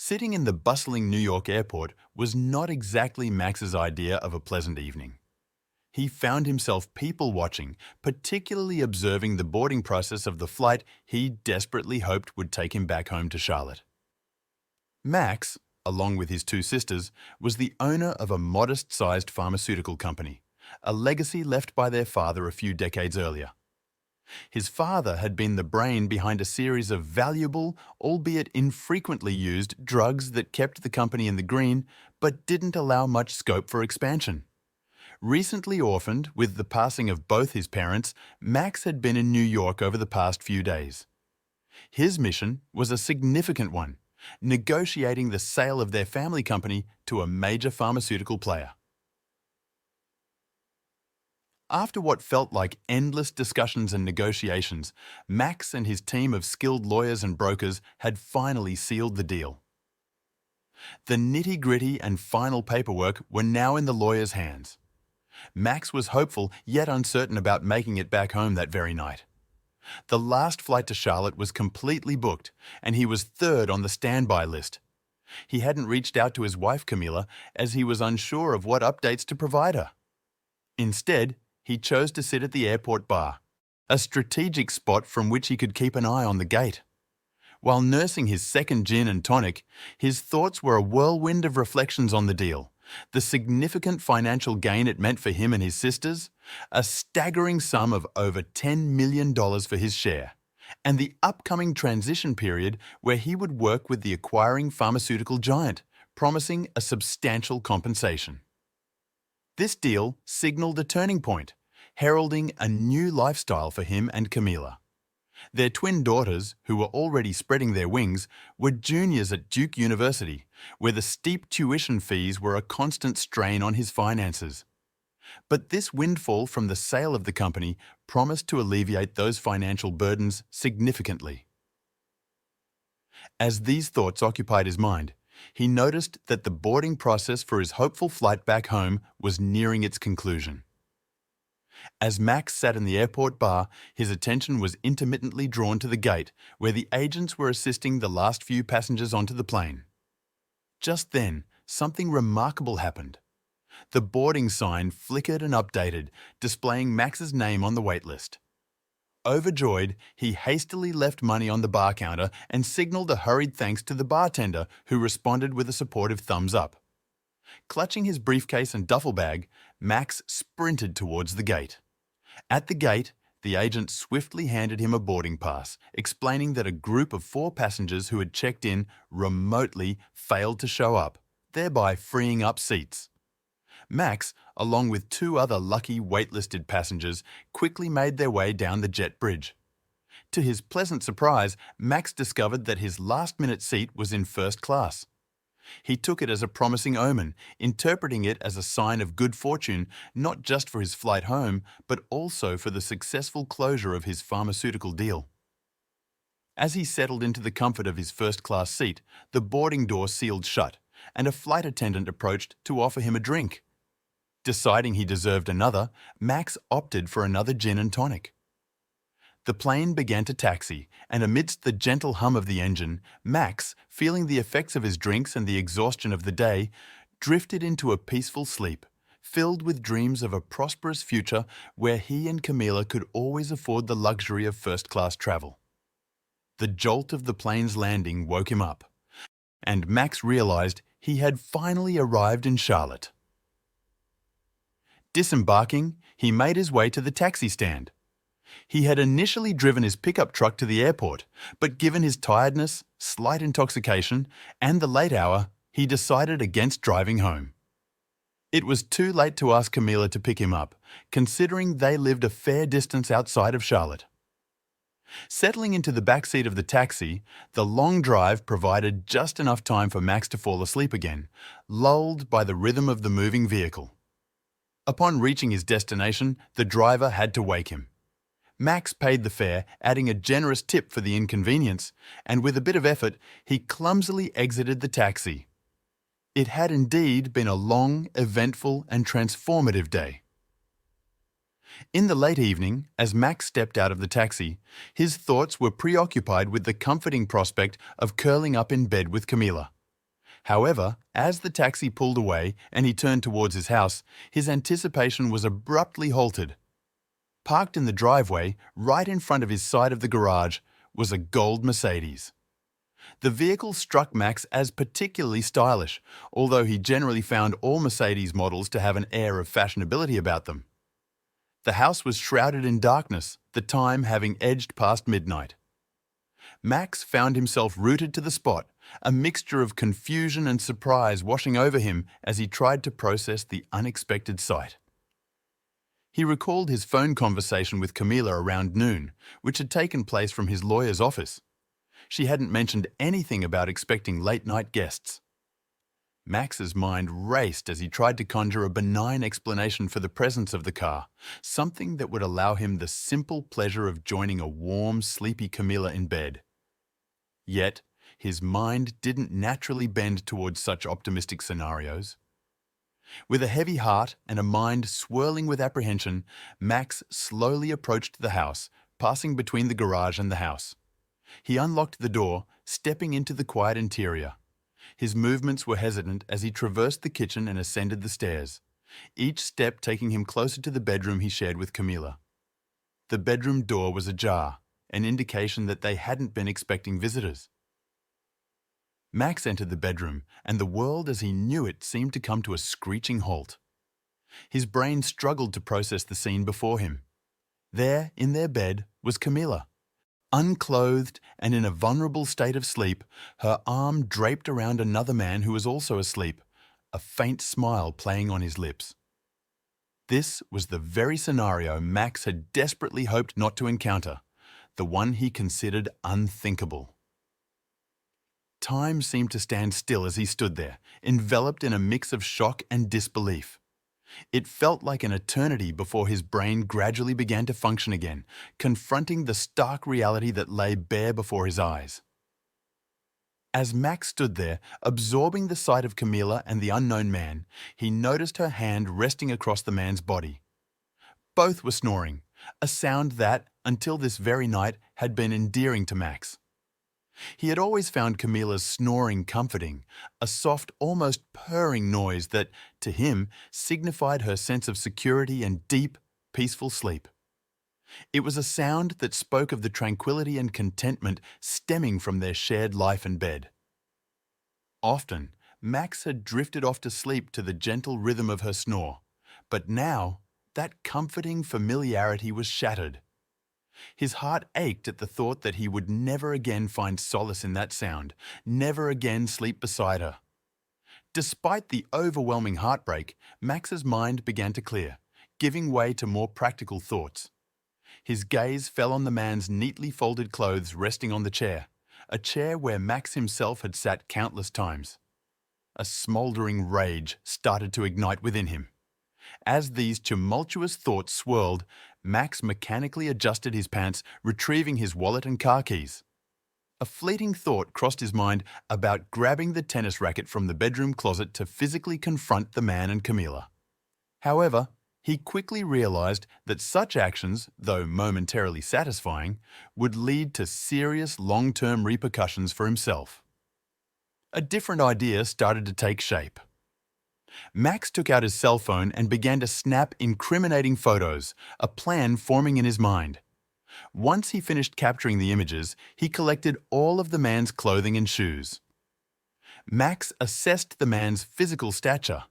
Sitting in the bustling New York airport was not exactly Max's idea of a pleasant evening. He found himself people-watching, particularly observing the boarding process of the flight he desperately hoped would take him back home to Charlotte. Max, along with his two sisters, was the owner of a modest-sized pharmaceutical company, a legacy left by their father a few decades earlier. His father had been the brain behind a series of valuable, albeit infrequently used, drugs that kept the company in the green but didn't allow much scope for expansion. Recently orphaned, with the passing of both his parents, Max had been in New York over the past few days. His mission was a significant one, negotiating the sale of their family company to a major pharmaceutical player. After what felt like endless discussions and negotiations, Max and his team of skilled lawyers and brokers had finally sealed the deal. The nitty-gritty and final paperwork were now in the lawyers' hands. Max was hopeful yet uncertain about making it back home that very night. The last flight to Charlotte was completely booked, and he was third on the standby list. He hadn't reached out to his wife Camilla as he was unsure of what updates to provide her. Instead, he chose to sit at the airport bar, a strategic spot from which he could keep an eye on the gate. While nursing his second gin and tonic, his thoughts were a whirlwind of reflections on the deal, the significant financial gain it meant for him and his sisters, a staggering sum of over $10 million for his share, and the upcoming transition period where he would work with the acquiring pharmaceutical giant, promising a substantial compensation. This deal signaled a turning point, heralding a new lifestyle for him and Camilla. Their twin daughters, who were already spreading their wings, were juniors at Duke University, where the steep tuition fees were a constant strain on his finances. But this windfall from the sale of the company promised to alleviate those financial burdens significantly. As these thoughts occupied his mind, he noticed that the boarding process for his hopeful flight back home was nearing its conclusion. As Max sat in the airport bar, his attention was intermittently drawn to the gate, where the agents were assisting the last few passengers onto the plane. Just then, something remarkable happened. The boarding sign flickered and updated, displaying Max's name on the waitlist. Overjoyed, he hastily left money on the bar counter and signaled a hurried thanks to the bartender, who responded with a supportive thumbs up. Clutching his briefcase and duffel bag, Max sprinted towards the gate. At the gate, the agent swiftly handed him a boarding pass, explaining that a group of 4 passengers who had checked in remotely failed to show up, thereby freeing up seats. Max, along with 2 other lucky waitlisted passengers, quickly made their way down the jet bridge. To his pleasant surprise, Max discovered that his last-minute seat was in first class. He took it as a promising omen, interpreting it as a sign of good fortune not just for his flight home, but also for the successful closure of his pharmaceutical deal. As he settled into the comfort of his first-class seat, the boarding door sealed shut, and a flight attendant approached to offer him a drink. Deciding he deserved another, Max opted for another gin and tonic. The plane began to taxi, and amidst the gentle hum of the engine, Max, feeling the effects of his drinks and the exhaustion of the day, drifted into a peaceful sleep, filled with dreams of a prosperous future where he and Camilla could always afford the luxury of first-class travel. The jolt of the plane's landing woke him up, and Max realized he had finally arrived in Charlotte. Disembarking, he made his way to the taxi stand. He had initially driven his pickup truck to the airport, but given his tiredness, slight intoxication, and the late hour, he decided against driving home. It was too late to ask Camilla to pick him up, considering they lived a fair distance outside of Charlotte. Settling into the back seat of the taxi, the long drive provided just enough time for Max to fall asleep again, lulled by the rhythm of the moving vehicle. Upon reaching his destination, the driver had to wake him. Max paid the fare, adding a generous tip for the inconvenience, and with a bit of effort, he clumsily exited the taxi. It had indeed been a long, eventful, and transformative day. In the late evening, as Max stepped out of the taxi, his thoughts were preoccupied with the comforting prospect of curling up in bed with Camilla. However, as the taxi pulled away and he turned towards his house, his anticipation was abruptly halted. Parked in the driveway, right in front of his side of the garage, was a gold Mercedes. The vehicle struck Max as particularly stylish, although he generally found all Mercedes models to have an air of fashionability about them. The house was shrouded in darkness, the time having edged past midnight. Max found himself rooted to the spot, a mixture of confusion and surprise washing over him as he tried to process the unexpected sight. He recalled his phone conversation with Camila around noon, which had taken place from his lawyer's office. She hadn't mentioned anything about expecting late-night guests. Max's mind raced as he tried to conjure a benign explanation for the presence of the car, something that would allow him the simple pleasure of joining a warm, sleepy Camila in bed. Yet, his mind didn't naturally bend towards such optimistic scenarios. With a heavy heart and a mind swirling with apprehension, Max slowly approached the house, passing between the garage and the house. He unlocked the door, stepping into the quiet interior. His movements were hesitant as he traversed the kitchen and ascended the stairs, each step taking him closer to the bedroom he shared with Camila. The bedroom door was ajar, an indication that they hadn't been expecting visitors. Max entered the bedroom, and the world as he knew it seemed to come to a screeching halt. His brain struggled to process the scene before him. There, in their bed, was Camila. Unclothed and in a vulnerable state of sleep, her arm draped around another man who was also asleep, a faint smile playing on his lips. This was the very scenario Max had desperately hoped not to encounter, the one he considered unthinkable. Time seemed to stand still as he stood there, enveloped in a mix of shock and disbelief. It felt like an eternity before his brain gradually began to function again, confronting the stark reality that lay bare before his eyes. As Max stood there, absorbing the sight of Camila and the unknown man, he noticed her hand resting across the man's body. Both were snoring, a sound that, until this very night, had been endearing to Max. He had always found Camila's snoring comforting, a soft, almost purring noise that, to him, signified her sense of security and deep, peaceful sleep. It was a sound that spoke of the tranquility and contentment stemming from their shared life in bed. Often, Max had drifted off to sleep to the gentle rhythm of her snore, but now, that comforting familiarity was shattered. His heart ached at the thought that he would never again find solace in that sound, never again sleep beside her. Despite the overwhelming heartbreak, Max's mind began to clear, giving way to more practical thoughts. His gaze fell on the man's neatly folded clothes resting on the chair, a chair where Max himself had sat countless times. A smouldering rage started to ignite within him. As these tumultuous thoughts swirled, Max mechanically adjusted his pants, retrieving his wallet and car keys. A fleeting thought crossed his mind about grabbing the tennis racket from the bedroom closet to physically confront the man and Camila. However, he quickly realized that such actions, though momentarily satisfying, would lead to serious long-term repercussions for himself. A different idea started to take shape. Max took out his cell phone and began to snap incriminating photos, a plan forming in his mind. Once he finished capturing the images, he collected all of the man's clothing and shoes. Max assessed the man's physical stature.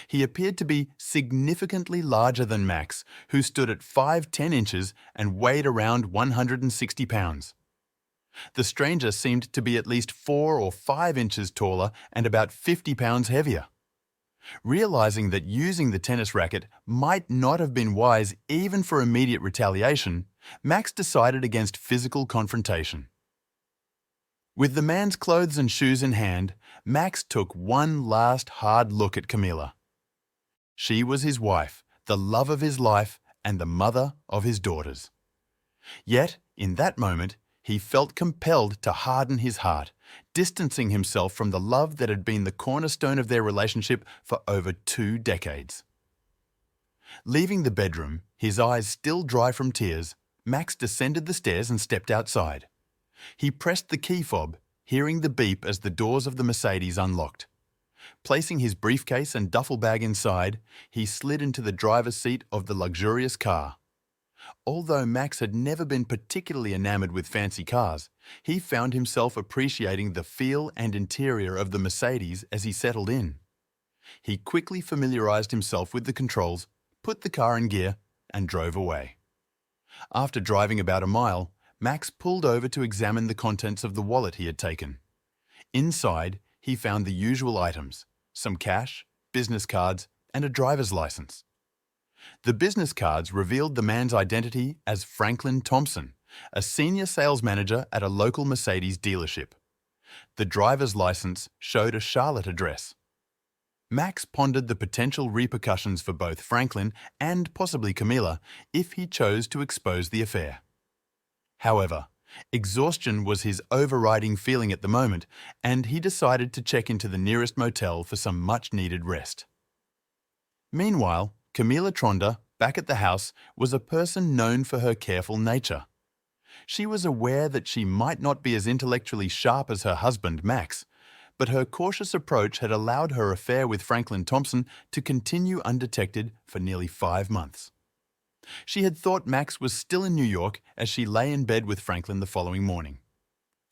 He appeared to be significantly larger than Max, who stood at 5'10" inches and weighed around 160 pounds. The stranger seemed to be at least 4 or 5 inches taller and about 50 pounds heavier. Realizing that using the tennis racket might not have been wise even for immediate retaliation, Max decided against physical confrontation. With the man's clothes and shoes in hand, Max took one last hard look at Camila. She was his wife, the love of his life, and the mother of his daughters. Yet, in that moment, he felt compelled to harden his heart, distancing himself from the love that had been the cornerstone of their relationship for over 2 decades. Leaving the bedroom, his eyes still dry from tears, Max descended the stairs and stepped outside. He pressed the key fob, hearing the beep as the doors of the Mercedes unlocked. Placing his briefcase and duffel bag inside, he slid into the driver's seat of the luxurious car. Although Max had never been particularly enamored with fancy cars, he found himself appreciating the feel and interior of the Mercedes as he settled in. He quickly familiarized himself with the controls, put the car in gear, and drove away. After driving about a mile, Max pulled over to examine the contents of the wallet he had taken. Inside, he found the usual items: some cash, business cards, and a driver's license. The business cards revealed the man's identity as Franklin Thompson, a senior sales manager at a local Mercedes dealership. The driver's license showed a Charlotte address. Max pondered the potential repercussions for both Franklin and possibly Camilla if he chose to expose the affair. However, exhaustion was his overriding feeling at the moment, and he decided to check into the nearest motel for some much-needed rest. Meanwhile, Camilla Tronder, back at the house, was a person known for her careful nature. She was aware that she might not be as intellectually sharp as her husband, Max, but her cautious approach had allowed her affair with Franklin Thompson to continue undetected for nearly 5 months. She had thought Max was still in New York as she lay in bed with Franklin the following morning.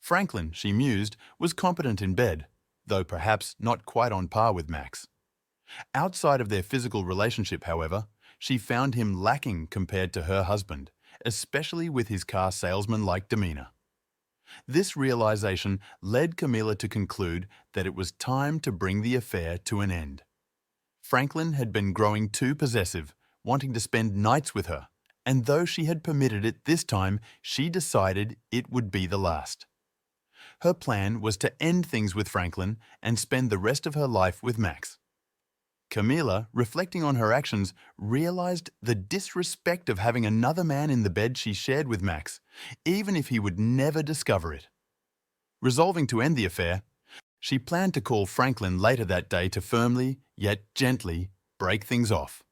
Franklin, she mused, was competent in bed, though perhaps not quite on par with Max. Outside of their physical relationship, however, she found him lacking compared to her husband, especially with his car salesman-like demeanor. This realization led Camilla to conclude that it was time to bring the affair to an end. Franklin had been growing too possessive, wanting to spend nights with her, and though she had permitted it this time, she decided it would be the last. Her plan was to end things with Franklin and spend the rest of her life with Max. Camilla, reflecting on her actions, realized the disrespect of having another man in the bed she shared with Max, even if he would never discover it. Resolving to end the affair, she planned to call Franklin later that day to firmly, yet gently, break things off.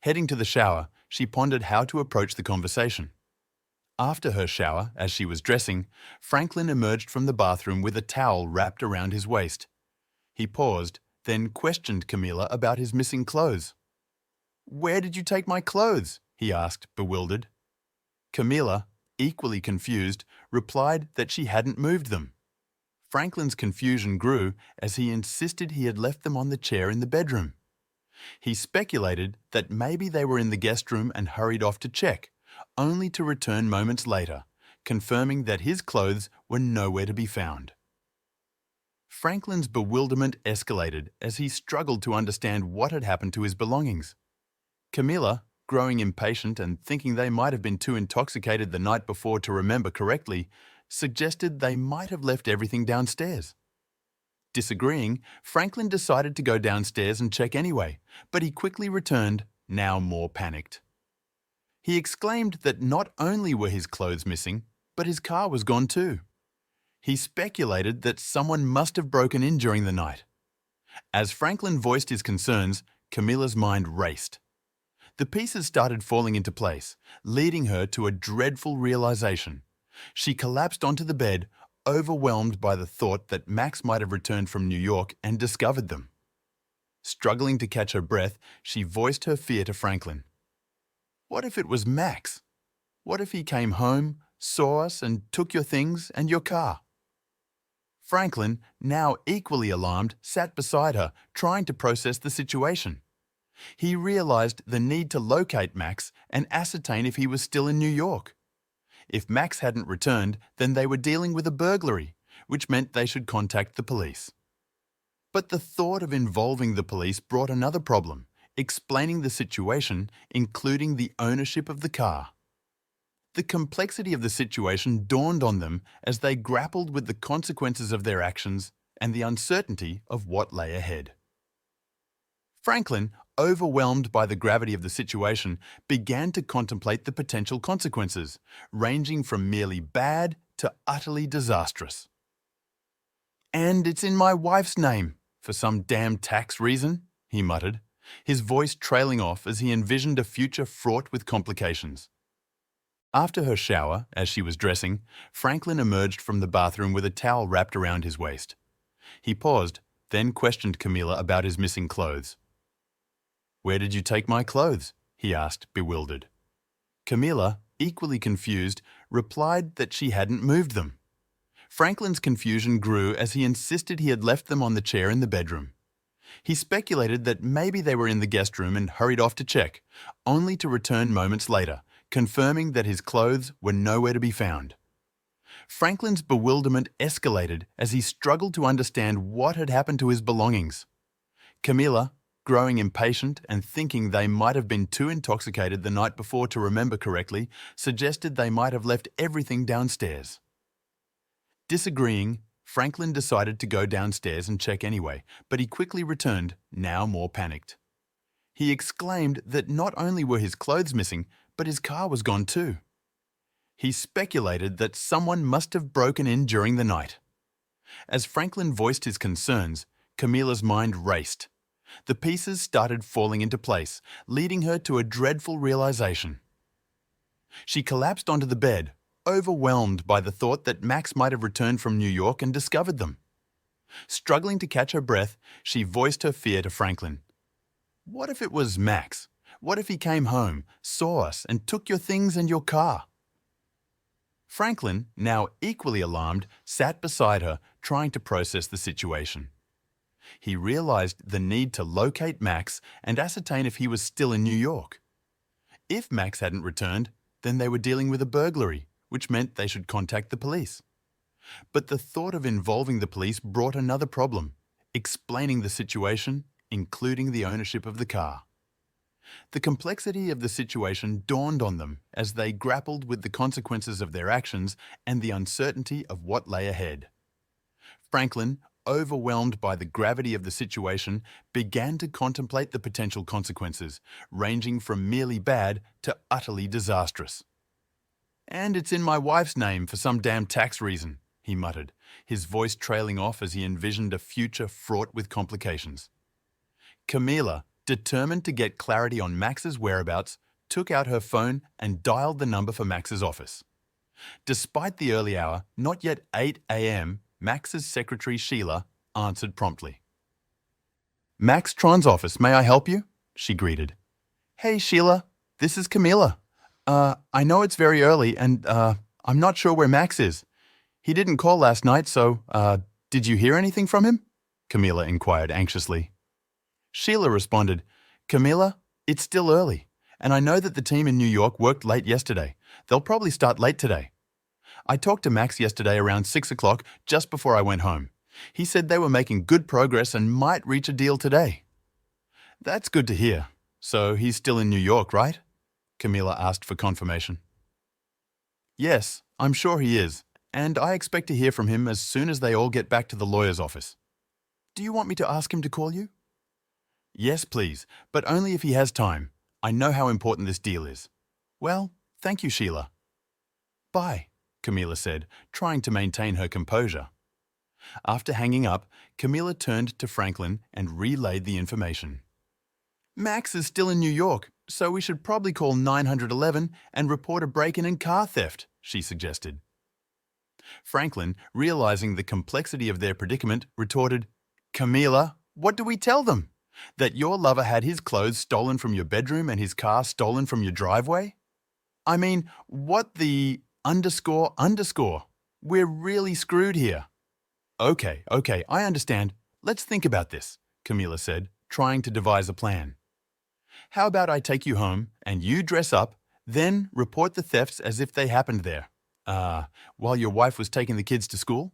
Heading to the shower, she pondered how to approach the conversation. After her shower, as she was dressing, Franklin emerged from the bathroom with a towel wrapped around his waist. He paused, then questioned Camilla about his missing clothes. "Where did you take my clothes?" he asked, bewildered. Camilla, equally confused, replied that she hadn't moved them. Franklin's confusion grew as he insisted he had left them on the chair in the bedroom. He speculated that maybe they were in the guest room and hurried off to check, only to return moments later, confirming that his clothes were nowhere to be found. Franklin's bewilderment escalated as he struggled to understand what had happened to his belongings. Camilla, growing impatient and thinking they might have been too intoxicated the night before to remember correctly, suggested they might have left everything downstairs. Disagreeing, Franklin decided to go downstairs and check anyway, but he quickly returned, now more panicked. He exclaimed that not only were his clothes missing, but his car was gone too. He speculated that someone must have broken in during the night. As Franklin voiced his concerns, Camilla's mind raced. The pieces started falling into place, leading her to a dreadful realization. She collapsed onto the bed, overwhelmed by the thought that Max might have returned from New York and discovered them. Struggling to catch her breath, she voiced her fear to Franklin. What if it was Max? What if he came home, saw us, and took your things and your car? Franklin, now equally alarmed, sat beside her, trying to process the situation. He realized the need to locate Max and ascertain if he was still in New York. If Max hadn't returned, then they were dealing with a burglary, which meant they should contact the police. But the thought of involving the police brought another problem, explaining the situation, including the ownership of the car. The complexity of the situation dawned on them as they grappled with the consequences of their actions and the uncertainty of what lay ahead. Franklin, overwhelmed by the gravity of the situation, began to contemplate the potential consequences, ranging from merely bad to utterly disastrous. "And it's in my wife's name, for some damn tax reason," he muttered, his voice trailing off as he envisioned a future fraught with complications. After her shower, as she was dressing, Franklin emerged from the bathroom with a towel wrapped around his waist. He paused, then questioned Camilla about his missing clothes. "Where did you take my clothes?" he asked, bewildered. Camilla, equally confused, replied that she hadn't moved them. Franklin's confusion grew as he insisted he had left them on the chair in the bedroom. He speculated that maybe they were in the guest room and hurried off to check, only to return moments later, confirming that his clothes were nowhere to be found. Franklin's bewilderment escalated as he struggled to understand what had happened to his belongings. Camilla, growing impatient and thinking they might have been too intoxicated the night before to remember correctly, suggested they might have left everything downstairs. Disagreeing, Franklin decided to go downstairs and check anyway, but he quickly returned, now more panicked. He exclaimed that not only were his clothes missing, but his car was gone too. He speculated that someone must have broken in during the night. As Franklin voiced his concerns, Camilla's mind raced. The pieces started falling into place, leading her to a dreadful realization. She collapsed onto the bed, overwhelmed by the thought that Max might have returned from New York and discovered them. Struggling to catch her breath, she voiced her fear to Franklin. "What if it was Max? What if he came home, saw us, and took your things and your car?" Franklin, now equally alarmed, sat beside her, trying to process the situation. He realized the need to locate Max and ascertain if he was still in New York. If Max hadn't returned, then they were dealing with a burglary, which meant they should contact the police. But the thought of involving the police brought another problem, explaining the situation, including the ownership of the car. The complexity of the situation dawned on them as they grappled with the consequences of their actions and the uncertainty of what lay ahead. Franklin, overwhelmed by the gravity of the situation, began to contemplate the potential consequences, ranging from merely bad to utterly disastrous. "And it's in my wife's name for some damn tax reason," he muttered, his voice trailing off as he envisioned a future fraught with complications. Camilla, determined to get clarity on Max's whereabouts, took out her phone and dialed the number for Max's office. Despite the early hour, not yet 8 a.m., Max's secretary Sheila answered promptly. "Max Tron's office, may I help you?" she greeted. "Hey Sheila, this is Camilla. I know it's very early and I'm not sure where Max is. He didn't call last night, so did you hear anything from him?" Camilla inquired anxiously. Sheila responded, "Camilla, it's still early, and I know that the team in New York worked late yesterday. They'll probably start late today. I talked to Max yesterday around 6 o'clock just before I went home. He said they were making good progress and might reach a deal today." "That's good to hear. So he's still in New York, right?" Camilla asked for confirmation. "Yes, I'm sure he is, and I expect to hear from him as soon as they all get back to the lawyer's office. Do you want me to ask him to call you?" "Yes, please, but only if he has time. I know how important this deal is." "Well, thank you, Sheila." "Bye," Camilla said, trying to maintain her composure. After hanging up, Camilla turned to Franklin and relayed the information. "Max is still in New York, so we should probably call 911 and report a break-in and car theft," she suggested. Franklin, realizing the complexity of their predicament, retorted, "Camilla, what do we tell them? That your lover had his clothes stolen from your bedroom and his car stolen from your driveway? I mean, what the __? We're really screwed here." Okay, I understand. Let's think about this," Camilla said, trying to devise a plan. "How about I take you home and you dress up, then report the thefts as if they happened there, while your wife was taking the kids to school?"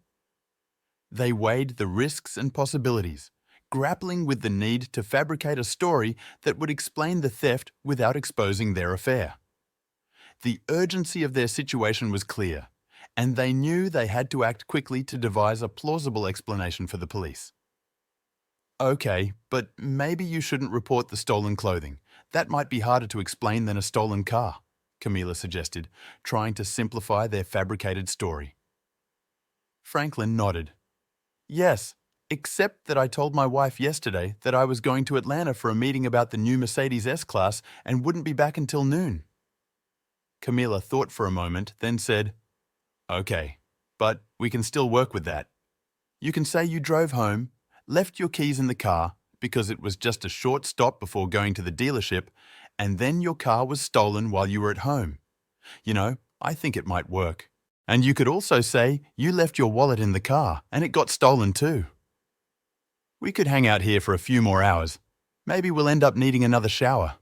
They weighed the risks and possibilities, grappling with the need to fabricate a story that would explain the theft without exposing their affair. The urgency of their situation was clear, and they knew they had to act quickly to devise a plausible explanation for the police. "Okay, but maybe you shouldn't report the stolen clothing. That might be harder to explain than a stolen car," Camilla suggested, trying to simplify their fabricated story. Franklin nodded. "Yes, except that I told my wife yesterday that I was going to Atlanta for a meeting about the new Mercedes S-Class and wouldn't be back until noon." Camilla thought for a moment, then said, "Okay, but we can still work with that. You can say you drove home, left your keys in the car because it was just a short stop before going to the dealership, and then your car was stolen while you were at home. You know, I think it might work. And you could also say you left your wallet in the car and it got stolen too. We could hang out here for a few more hours. Maybe we'll end up needing another shower.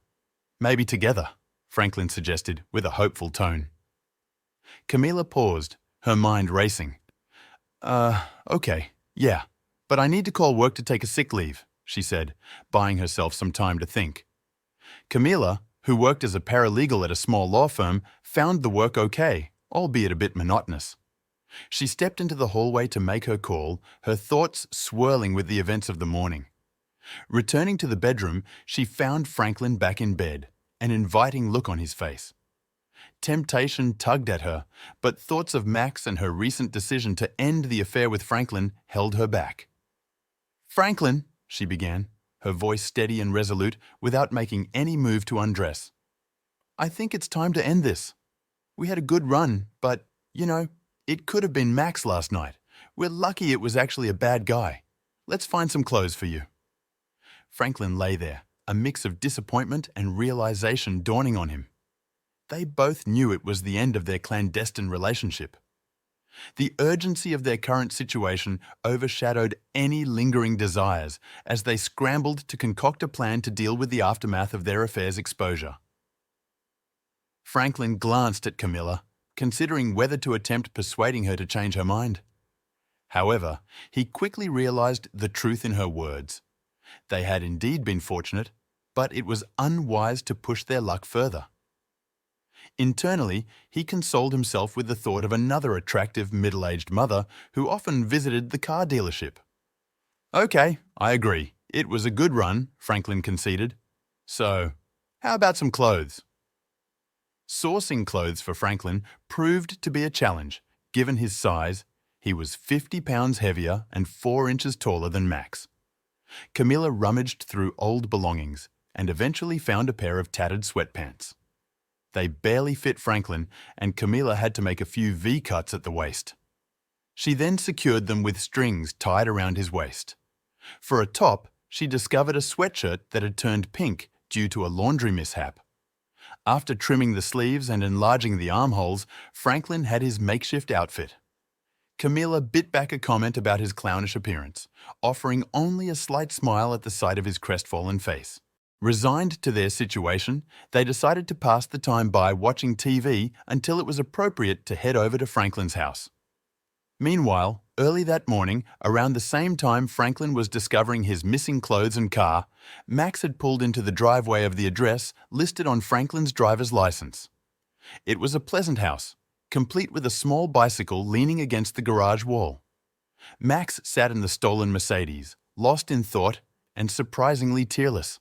Maybe together, Franklin suggested with a hopeful tone. Camilla paused, her mind racing. Okay, yeah, but I need to call work to take a sick leave, she said, buying herself some time to think. Camilla, who worked as a paralegal at a small law firm, found the work okay, albeit a bit monotonous. She stepped into the hallway to make her call, her thoughts swirling with the events of the morning. Returning to the bedroom, she found Franklin back in bed, an inviting look on his face. Temptation tugged at her, but thoughts of Max and her recent decision to end the affair with Franklin held her back. "Franklin," she began, her voice steady and resolute without making any move to undress. "I think it's time to end this. We had a good run, but, it could have been Max last night. We're lucky it was actually a bad guy. Let's find some clothes for you." Franklin lay there, a mix of disappointment and realization dawning on him. They both knew it was the end of their clandestine relationship. The urgency of their current situation overshadowed any lingering desires as they scrambled to concoct a plan to deal with the aftermath of their affair's exposure. Franklin glanced at Camilla, considering whether to attempt persuading her to change her mind. However, he quickly realized the truth in her words. They had indeed been fortunate, but it was unwise to push their luck further. Internally, he consoled himself with the thought of another attractive middle-aged mother who often visited the car dealership. "Okay, I agree. It was a good run," Franklin conceded. "So, how about some clothes?" Sourcing clothes for Franklin proved to be a challenge. Given his size, he was 50 pounds heavier and 4 inches taller than Max. Camilla rummaged through old belongings and eventually found a pair of tattered sweatpants. They barely fit Franklin, and Camilla had to make a few V-cuts at the waist. She then secured them with strings tied around his waist. For a top, she discovered a sweatshirt that had turned pink due to a laundry mishap. After trimming the sleeves and enlarging the armholes, Franklin had his makeshift outfit. Camilla bit back a comment about his clownish appearance, offering only a slight smile at the sight of his crestfallen face. Resigned to their situation, they decided to pass the time by watching TV until it was appropriate to head over to Franklin's house. Meanwhile, early that morning, around the same time Franklin was discovering his missing clothes and car, Max had pulled into the driveway of the address listed on Franklin's driver's license. It was a pleasant house, complete with a small bicycle leaning against the garage wall. Max sat in the stolen Mercedes, lost in thought and surprisingly tearless.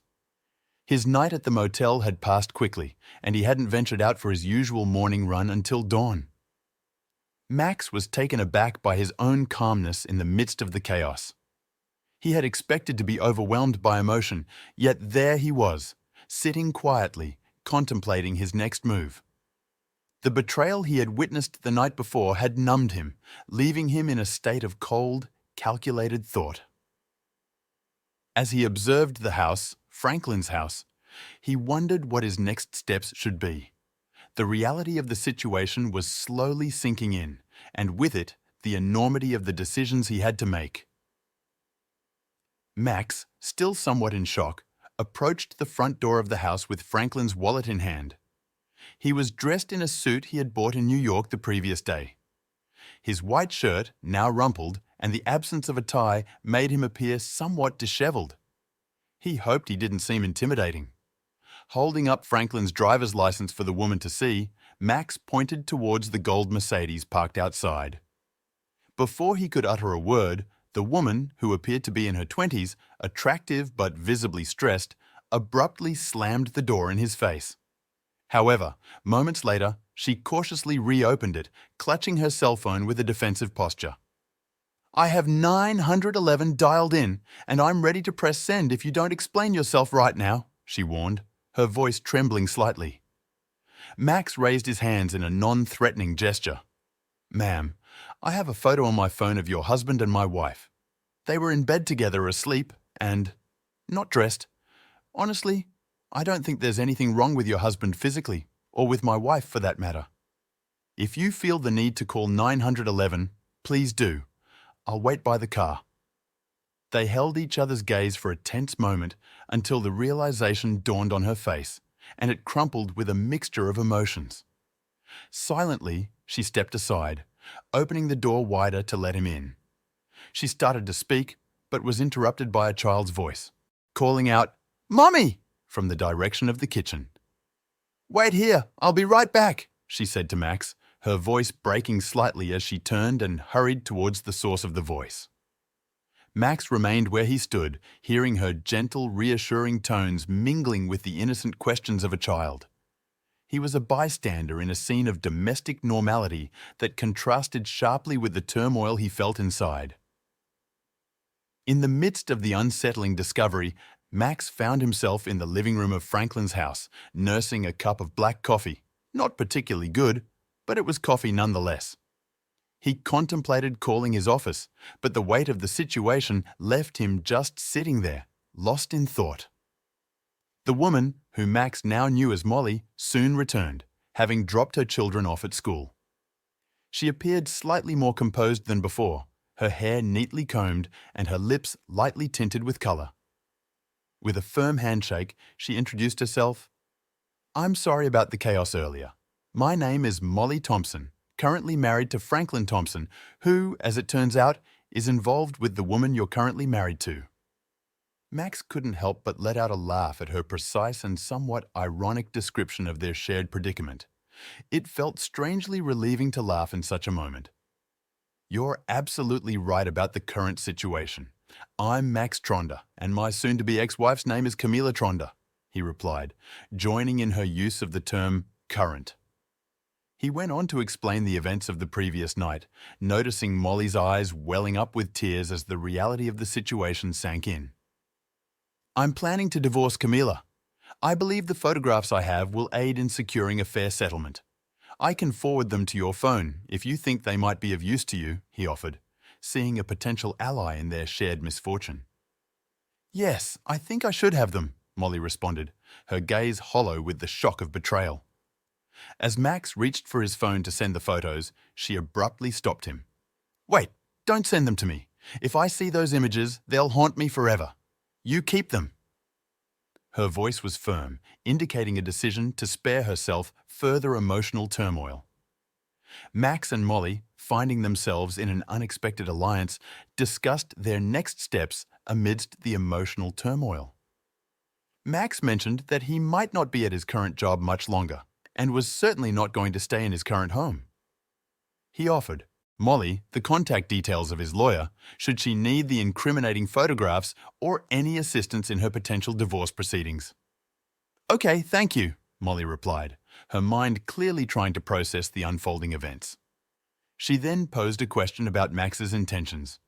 His night at the motel had passed quickly, and he hadn't ventured out for his usual morning run until dawn. Max was taken aback by his own calmness in the midst of the chaos. He had expected to be overwhelmed by emotion, yet there he was, sitting quietly, contemplating his next move. The betrayal he had witnessed the night before had numbed him, leaving him in a state of cold, calculated thought. As he observed the house, Franklin's house, he wondered what his next steps should be. The reality of the situation was slowly sinking in, and with it, the enormity of the decisions he had to make. Max, still somewhat in shock, approached the front door of the house with Franklin's wallet in hand. He was dressed in a suit he had bought in New York the previous day. His white shirt, now rumpled, and the absence of a tie made him appear somewhat disheveled. He hoped he didn't seem intimidating. Holding up Franklin's driver's license for the woman to see, Max pointed towards the gold Mercedes parked outside. Before he could utter a word, the woman, who appeared to be in her 20s, attractive but visibly stressed, abruptly slammed the door in his face. However, moments later, she cautiously reopened it, clutching her cell phone with a defensive posture. "I have 911 dialed in, and I'm ready to press send if you don't explain yourself right now," she warned, her voice trembling slightly. Max raised his hands in a non-threatening gesture. "Ma'am, I have a photo on my phone of your husband and my wife. They were in bed together asleep and not dressed. Honestly, I don't think there's anything wrong with your husband physically, or with my wife for that matter. If you feel the need to call 911, please do. I'll wait by the car. They held each other's gaze for a tense moment until the realization dawned on her face, and it crumpled with a mixture of emotions. Silently, she stepped aside, opening the door wider to let him in. She started to speak, but was interrupted by a child's voice, calling out, "Mommy!" from the direction of the kitchen. "Wait here, I'll be right back," she said to Max, her voice breaking slightly as she turned and hurried towards the source of the voice. Max remained where he stood, hearing her gentle, reassuring tones mingling with the innocent questions of a child. He was a bystander in a scene of domestic normality that contrasted sharply with the turmoil he felt inside. In the midst of the unsettling discovery, Max found himself in the living room of Franklin's house, nursing a cup of black coffee. Not particularly good, but it was coffee nonetheless. He contemplated calling his office, but the weight of the situation left him just sitting there, lost in thought. The woman, who Max now knew as Molly, soon returned, having dropped her children off at school. She appeared slightly more composed than before, her hair neatly combed and her lips lightly tinted with color. With a firm handshake, she introduced herself. "I'm sorry about the chaos earlier. My name is Molly Thompson, currently married to Franklin Thompson, who, as it turns out, is involved with the woman you're currently married to." Max couldn't help but let out a laugh at her precise and somewhat ironic description of their shared predicament. It felt strangely relieving to laugh in such a moment. "You're absolutely right about the current situation. I'm Max Tronda, and my soon-to-be ex-wife's name is Camila Tronda," he replied, joining in her use of the term current. He went on to explain the events of the previous night, noticing Molly's eyes welling up with tears as the reality of the situation sank in. "I'm planning to divorce Camila. I believe the photographs I have will aid in securing a fair settlement. I can forward them to your phone if you think they might be of use to you," he offered, seeing a potential ally in their shared misfortune. "Yes, I think I should have them," Molly responded, her gaze hollow with the shock of betrayal. As Max reached for his phone to send the photos, she abruptly stopped him. "Wait, don't send them to me. If I see those images, they'll haunt me forever. You keep them." Her voice was firm, indicating a decision to spare herself further emotional turmoil. Max and Molly, finding themselves in an unexpected alliance, discussed their next steps amidst the emotional turmoil. Max mentioned that he might not be at his current job much longer, and was certainly not going to stay in his current home. He offered Molly the contact details of his lawyer should she need the incriminating photographs or any assistance in her potential divorce proceedings. "Okay, thank you," Molly replied, her mind clearly trying to process the unfolding events. She then posed a question about Max's intentions.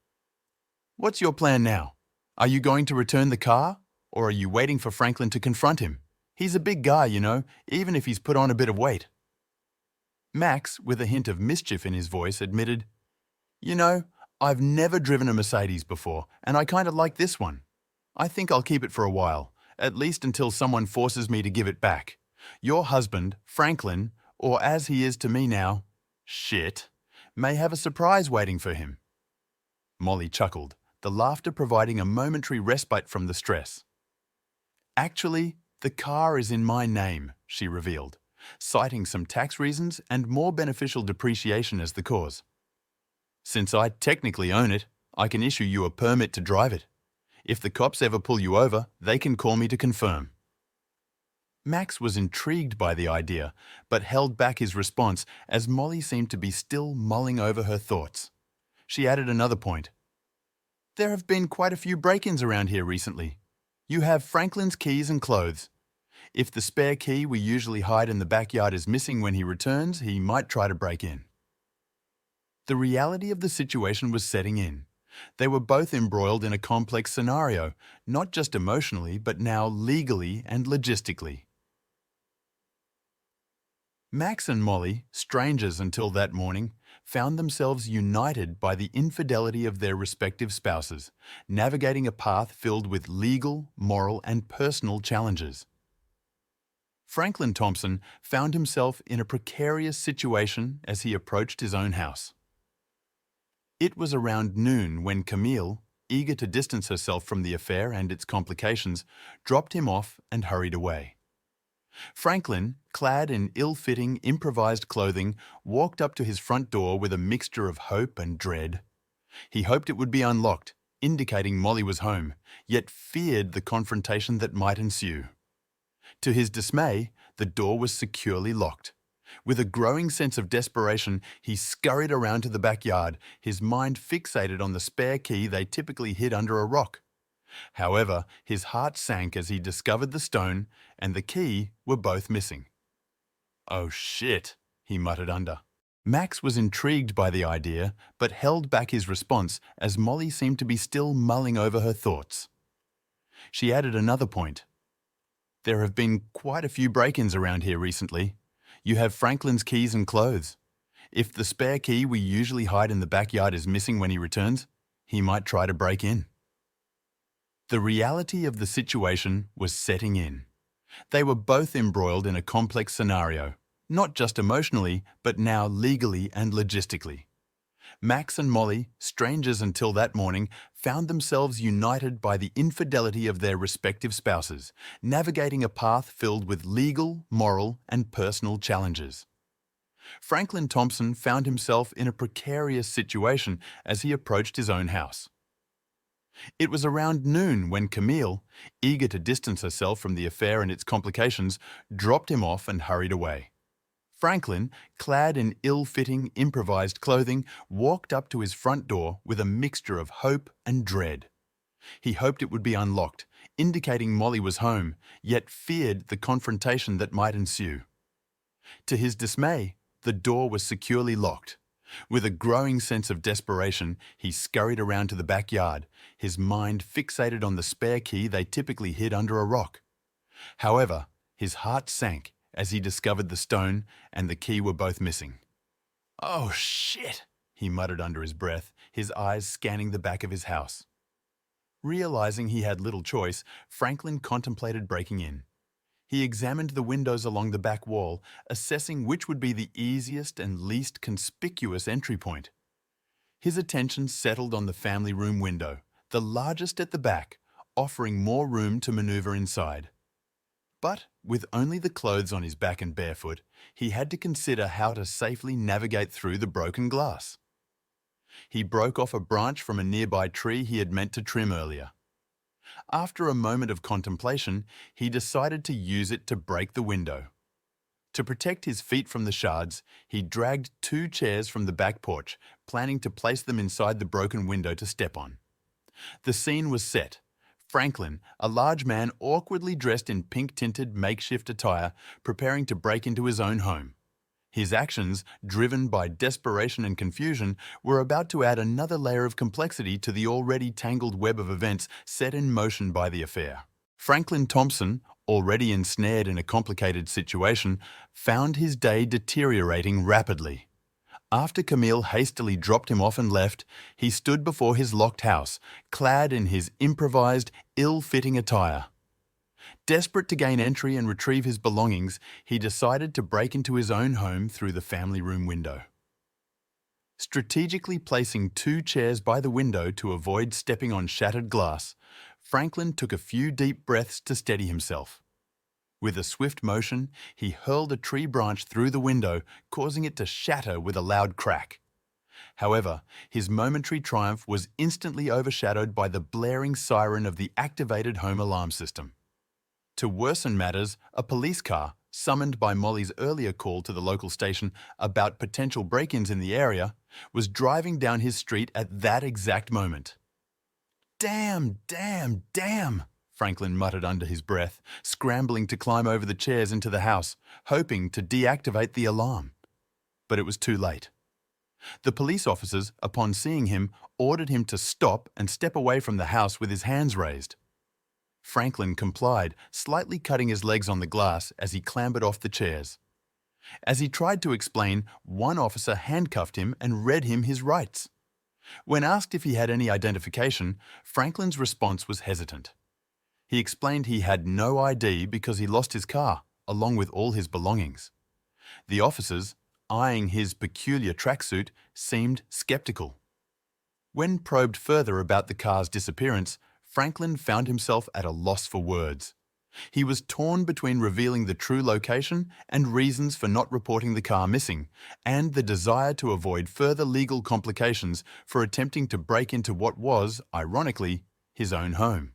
"What's your plan now? Are you going to return the car, or are you waiting for Franklin to confront him? He's a big guy, you know, even if he's put on a bit of weight." Max, with a hint of mischief in his voice, admitted, "You know, I've never driven a Mercedes before, and I kind of like this one. I think I'll keep it for a while, at least until someone forces me to give it back. Your husband, Franklin, or as he is to me now, shit, may have a surprise waiting for him." Molly chuckled, the laughter providing a momentary respite from the stress. "Actually, the car is in my name," she revealed, citing some tax reasons and more beneficial depreciation as the cause. "Since I technically own it, I can issue you a permit to drive it. If the cops ever pull you over, they can call me to confirm." Max was intrigued by the idea, but held back his response as Molly seemed to be still mulling over her thoughts. She added another point. "There have been quite a few break-ins around here recently. You have Franklin's keys and clothes. If the spare key we usually hide in the backyard is missing when he returns, he might try to break in." The reality of the situation was setting in. They were both embroiled in a complex scenario, not just emotionally, but now legally and logistically. Max and Molly, strangers until that morning, found themselves united by the infidelity of their respective spouses, navigating a path filled with legal, moral, and personal challenges. Franklin Thompson found himself in a precarious situation as he approached his own house. It was around noon when Camille, eager to distance herself from the affair and its complications, dropped him off and hurried away. Franklin, clad in ill-fitting, improvised clothing, walked up to his front door with a mixture of hope and dread. He hoped it would be unlocked, indicating Molly was home, yet feared the confrontation that might ensue. To his dismay, the door was securely locked. With a growing sense of desperation, he scurried around to the backyard, his mind fixated on the spare key they typically hid under a rock. However, his heart sank as he discovered the stone and the key were both missing. "Oh shit," he muttered under. Max was intrigued by the idea, but held back his response as Molly seemed to be still mulling over her thoughts. She added another point. "There have been quite a few break-ins around here recently. You have Franklin's keys and clothes. If the spare key we usually hide in the backyard is missing when he returns, he might try to break in." The reality of the situation was setting in. They were both embroiled in a complex scenario, not just emotionally, but now legally and logistically. Max and Molly, strangers until that morning, found themselves united by the infidelity of their respective spouses, navigating a path filled with legal, moral, and personal challenges. Franklin Thompson found himself in a precarious situation as he approached his own house. It was around noon when Camille, eager to distance herself from the affair and its complications, dropped him off and hurried away. Franklin, clad in ill-fitting, improvised clothing, walked up to his front door with a mixture of hope and dread. He hoped it would be unlocked, indicating Molly was home, yet feared the confrontation that might ensue. To his dismay, the door was securely locked. With a growing sense of desperation, he scurried around to the backyard, his mind fixated on the spare key they typically hid under a rock. However, his heart sank as he discovered the stone and the key were both missing. "Oh shit," he muttered under his breath, his eyes scanning the back of his house. Realizing he had little choice, Franklin contemplated breaking in. He examined the windows along the back wall, assessing which would be the easiest and least conspicuous entry point. His attention settled on the family room window, the largest at the back, offering more room to maneuver inside. But with only the clothes on his back and barefoot, he had to consider how to safely navigate through the broken glass. He broke off a branch from a nearby tree he had meant to trim earlier. After a moment of contemplation, he decided to use it to break the window. To protect his feet from the shards, he dragged 2 chairs from the back porch, planning to place them inside the broken window to step on. The scene was set. Franklin, a large man awkwardly dressed in pink-tinted makeshift attire, preparing to break into his own home. His actions, driven by desperation and confusion, were about to add another layer of complexity to the already tangled web of events set in motion by the affair. Franklin Thompson, already ensnared in a complicated situation, found his day deteriorating rapidly. After Camille hastily dropped him off and left, he stood before his locked house, clad in his improvised, ill-fitting attire. Desperate to gain entry and retrieve his belongings, he decided to break into his own home through the family room window. Strategically placing 2 chairs by the window to avoid stepping on shattered glass, Franklin took a few deep breaths to steady himself. With a swift motion, he hurled a tree branch through the window, causing it to shatter with a loud crack. However, his momentary triumph was instantly overshadowed by the blaring siren of the activated home alarm system. To worsen matters, a police car, summoned by Molly's earlier call to the local station about potential break-ins in the area, was driving down his street at that exact moment. "Damn, damn, damn," Franklin muttered under his breath, scrambling to climb over the chairs into the house, hoping to deactivate the alarm. But it was too late. The police officers, upon seeing him, ordered him to stop and step away from the house with his hands raised. Franklin complied, slightly cutting his legs on the glass as he clambered off the chairs. As he tried to explain, one officer handcuffed him and read him his rights. When asked if he had any identification, Franklin's response was hesitant. He explained he had no ID because he lost his car, along with all his belongings. The officers, eyeing his peculiar tracksuit, seemed skeptical. When probed further about the car's disappearance, Franklin found himself at a loss for words. He was torn between revealing the true location and reasons for not reporting the car missing, and the desire to avoid further legal complications for attempting to break into what was, ironically, his own home.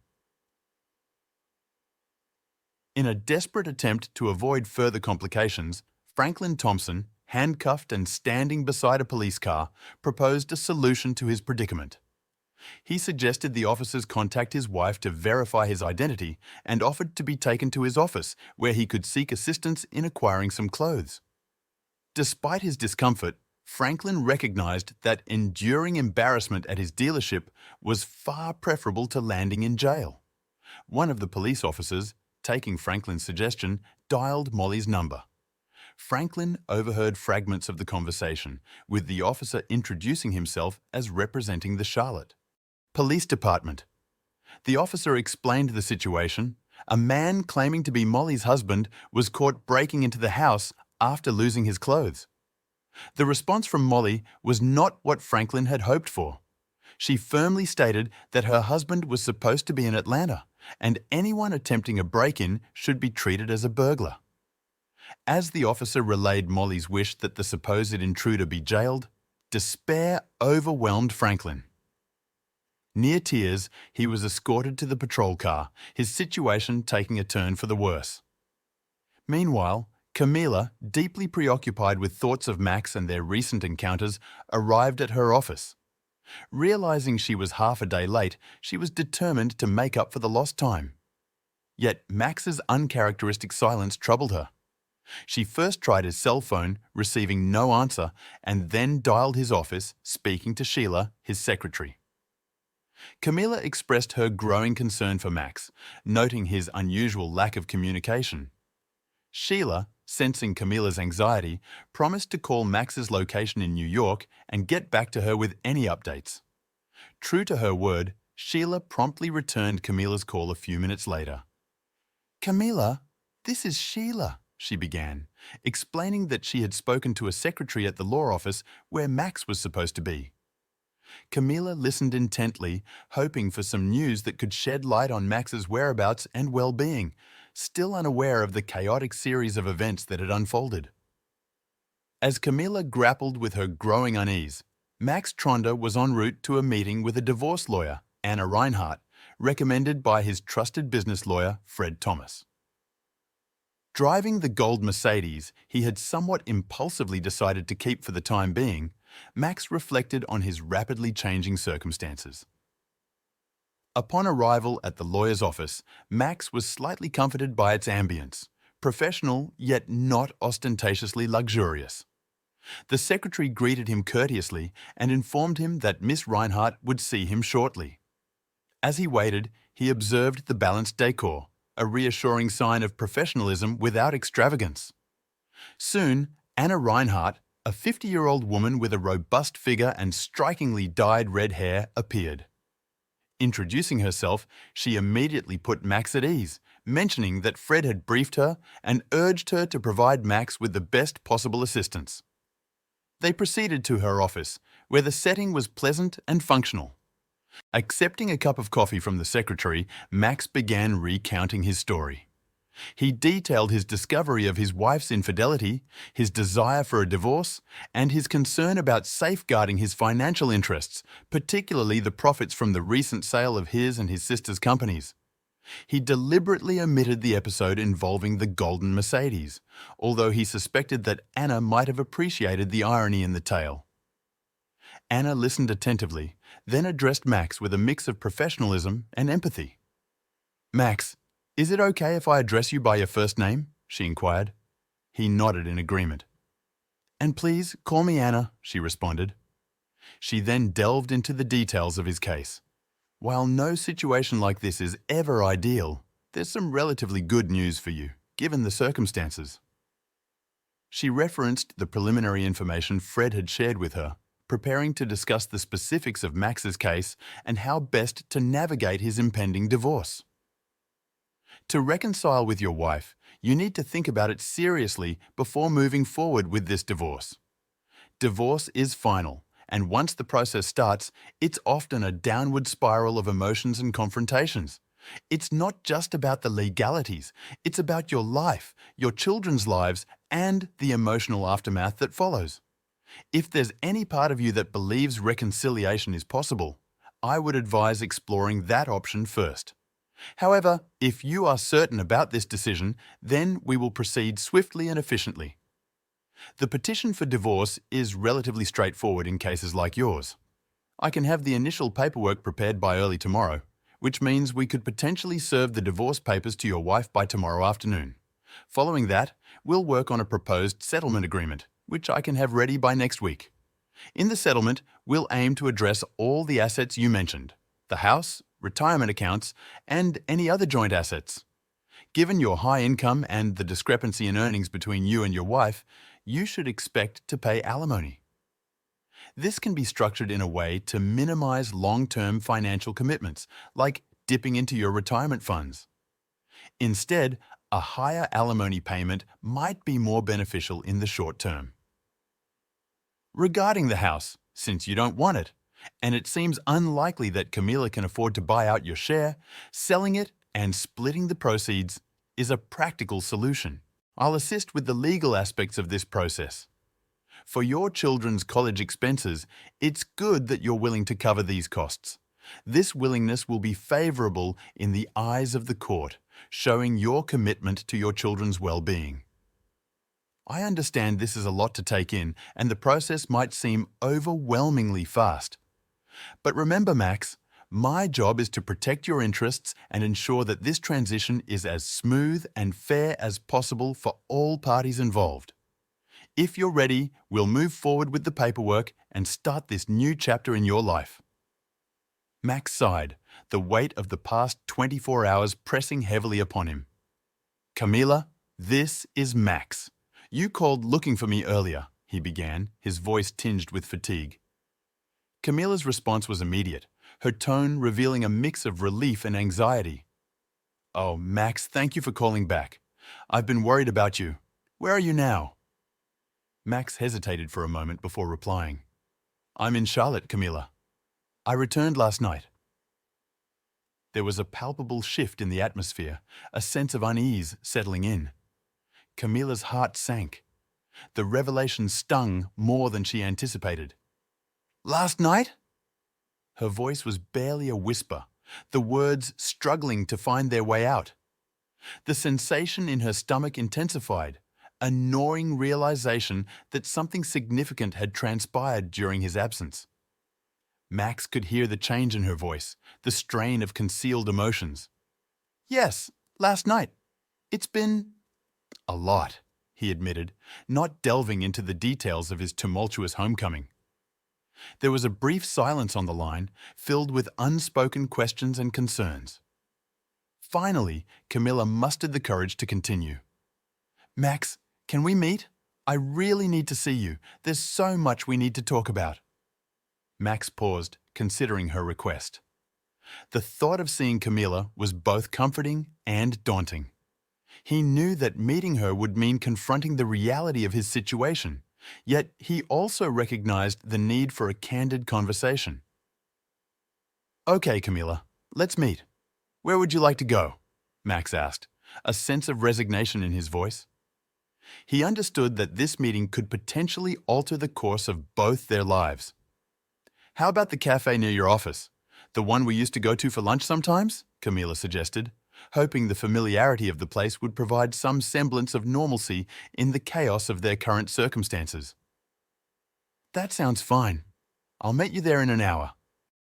In a desperate attempt to avoid further complications, Franklin Thompson, handcuffed and standing beside a police car, proposed a solution to his predicament. He suggested the officers contact his wife to verify his identity and offered to be taken to his office, where he could seek assistance in acquiring some clothes. Despite his discomfort, Franklin recognized that enduring embarrassment at his dealership was far preferable to landing in jail. One of the police officers, taking Franklin's suggestion, dialed Molly's number. Franklin overheard fragments of the conversation, with the officer introducing himself as representing the Charlotte Police Department. The officer explained the situation. A man claiming to be Molly's husband was caught breaking into the house after losing his clothes. The response from Molly was not what Franklin had hoped for. She firmly stated that her husband was supposed to be in Atlanta, and anyone attempting a break-in should be treated as a burglar. As the officer relayed Molly's wish that the supposed intruder be jailed, despair overwhelmed Franklin. Near tears, he was escorted to the patrol car, his situation taking a turn for the worse. Meanwhile, Camila, deeply preoccupied with thoughts of Max and their recent encounters, arrived at her office. Realizing she was half a day late, she was determined to make up for the lost time. Yet Max's uncharacteristic silence troubled her. She first tried his cell phone, receiving no answer, and then dialed his office, speaking to Sheila, his secretary. Camila expressed her growing concern for Max, noting his unusual lack of communication. Sheila, sensing Camila's anxiety, promised to call Max's location in New York and get back to her with any updates. True to her word, Sheila promptly returned Camila's call a few minutes later. "Camila, this is Sheila," she began, explaining that she had spoken to a secretary at the law office where Max was supposed to be. Camila listened intently, hoping for some news that could shed light on Max's whereabouts and well-being, still unaware of the chaotic series of events that had unfolded. As Camila grappled with her growing unease, Max Tronder was en route to a meeting with a divorce lawyer, Anna Reinhardt, recommended by his trusted business lawyer, Fred Thomas. Driving the gold Mercedes he had somewhat impulsively decided to keep for the time being, Max reflected on his rapidly changing circumstances. Upon arrival at the lawyer's office, Max was slightly comforted by its ambience, professional yet not ostentatiously luxurious. The secretary greeted him courteously and informed him that Miss Reinhardt would see him shortly. As he waited, he observed the balanced decor, a reassuring sign of professionalism without extravagance. Soon, Anna Reinhardt, a 50-year-old woman with a robust figure and strikingly dyed red hair, appeared. Introducing herself, she immediately put Max at ease, mentioning that Fred had briefed her and urged her to provide Max with the best possible assistance. They proceeded to her office, where the setting was pleasant and functional. Accepting a cup of coffee from the secretary, Max began recounting his story. He detailed his discovery of his wife's infidelity, his desire for a divorce, and his concern about safeguarding his financial interests, particularly the profits from the recent sale of his and his sister's companies. He deliberately omitted the episode involving the golden Mercedes, although he suspected that Anna might have appreciated the irony in the tale. Anna listened attentively, then addressed Max with a mix of professionalism and empathy. "Max, is it okay if I address you by your first name?" she inquired. He nodded in agreement. "And please call me Anna," she responded. She then delved into the details of his case. While no situation like this is ever ideal, there's some relatively good news for you, given the circumstances. She referenced the preliminary information Fred had shared with her, preparing to discuss the specifics of Max's case and how best to navigate his impending divorce. To reconcile with your wife, you need to think about it seriously before moving forward with this divorce. Divorce is final, and once the process starts, it's often a downward spiral of emotions and confrontations. It's not just about the legalities, it's about your life, your children's lives, and the emotional aftermath that follows. If there's any part of you that believes reconciliation is possible, I would advise exploring that option first. However, if you are certain about this decision, then we will proceed swiftly and efficiently. The petition for divorce is relatively straightforward in cases like yours. I can have the initial paperwork prepared by early tomorrow, which means we could potentially serve the divorce papers to your wife by tomorrow afternoon. Following that, we'll work on a proposed settlement agreement, which I can have ready by next week. In the settlement, we'll aim to address all the assets you mentioned: the house, retirement accounts, and any other joint assets. Given your high income and the discrepancy in earnings between you and your wife, you should expect to pay alimony. This can be structured in a way to minimize long-term financial commitments, like dipping into your retirement funds. Instead, a higher alimony payment might be more beneficial in the short term. Regarding the house, since you don't want it, and it seems unlikely that Camila can afford to buy out your share, selling it and splitting the proceeds is a practical solution. I'll assist with the legal aspects of this process. For your children's college expenses, it's good that you're willing to cover these costs. This willingness will be favorable in the eyes of the court, showing your commitment to your children's well-being. I understand this is a lot to take in, and the process might seem overwhelmingly fast. But remember, Max, my job is to protect your interests and ensure that this transition is as smooth and fair as possible for all parties involved. If you're ready, we'll move forward with the paperwork and start this new chapter in your life. Max sighed, the weight of the past 24 hours pressing heavily upon him. Camila, this is Max. You called looking for me earlier, he began, his voice tinged with fatigue. Camila's response was immediate, her tone revealing a mix of relief and anxiety. Oh, Max, thank you for calling back. I've been worried about you. Where are you now? Max hesitated for a moment before replying. I'm in Charlotte, Camila. I returned last night. There was a palpable shift in the atmosphere, a sense of unease settling in. Camila's heart sank. The revelation stung more than she anticipated. Last night? Her voice was barely a whisper, the words struggling to find their way out. The sensation in her stomach intensified, a gnawing realization that something significant had transpired during his absence. Max could hear the change in her voice, the strain of concealed emotions. Yes, last night. It's been a lot, he admitted, not delving into the details of his tumultuous homecoming. There was a brief silence on the line, filled with unspoken questions and concerns. Finally, Camila mustered the courage to continue. Max, can we meet? I really need to see you. There's so much we need to talk about. Max paused, considering her request. The thought of seeing Camila was both comforting and daunting. He knew that meeting her would mean confronting the reality of his situation, yet he also recognized the need for a candid conversation. Okay, Camila, let's meet. Where would you like to go? Max asked, a sense of resignation in his voice. He understood that this meeting could potentially alter the course of both their lives. How about the cafe near your office? The one we used to go to for lunch sometimes? Camila suggested, hoping the familiarity of the place would provide some semblance of normalcy in the chaos of their current circumstances. That sounds fine. I'll meet you there in an hour.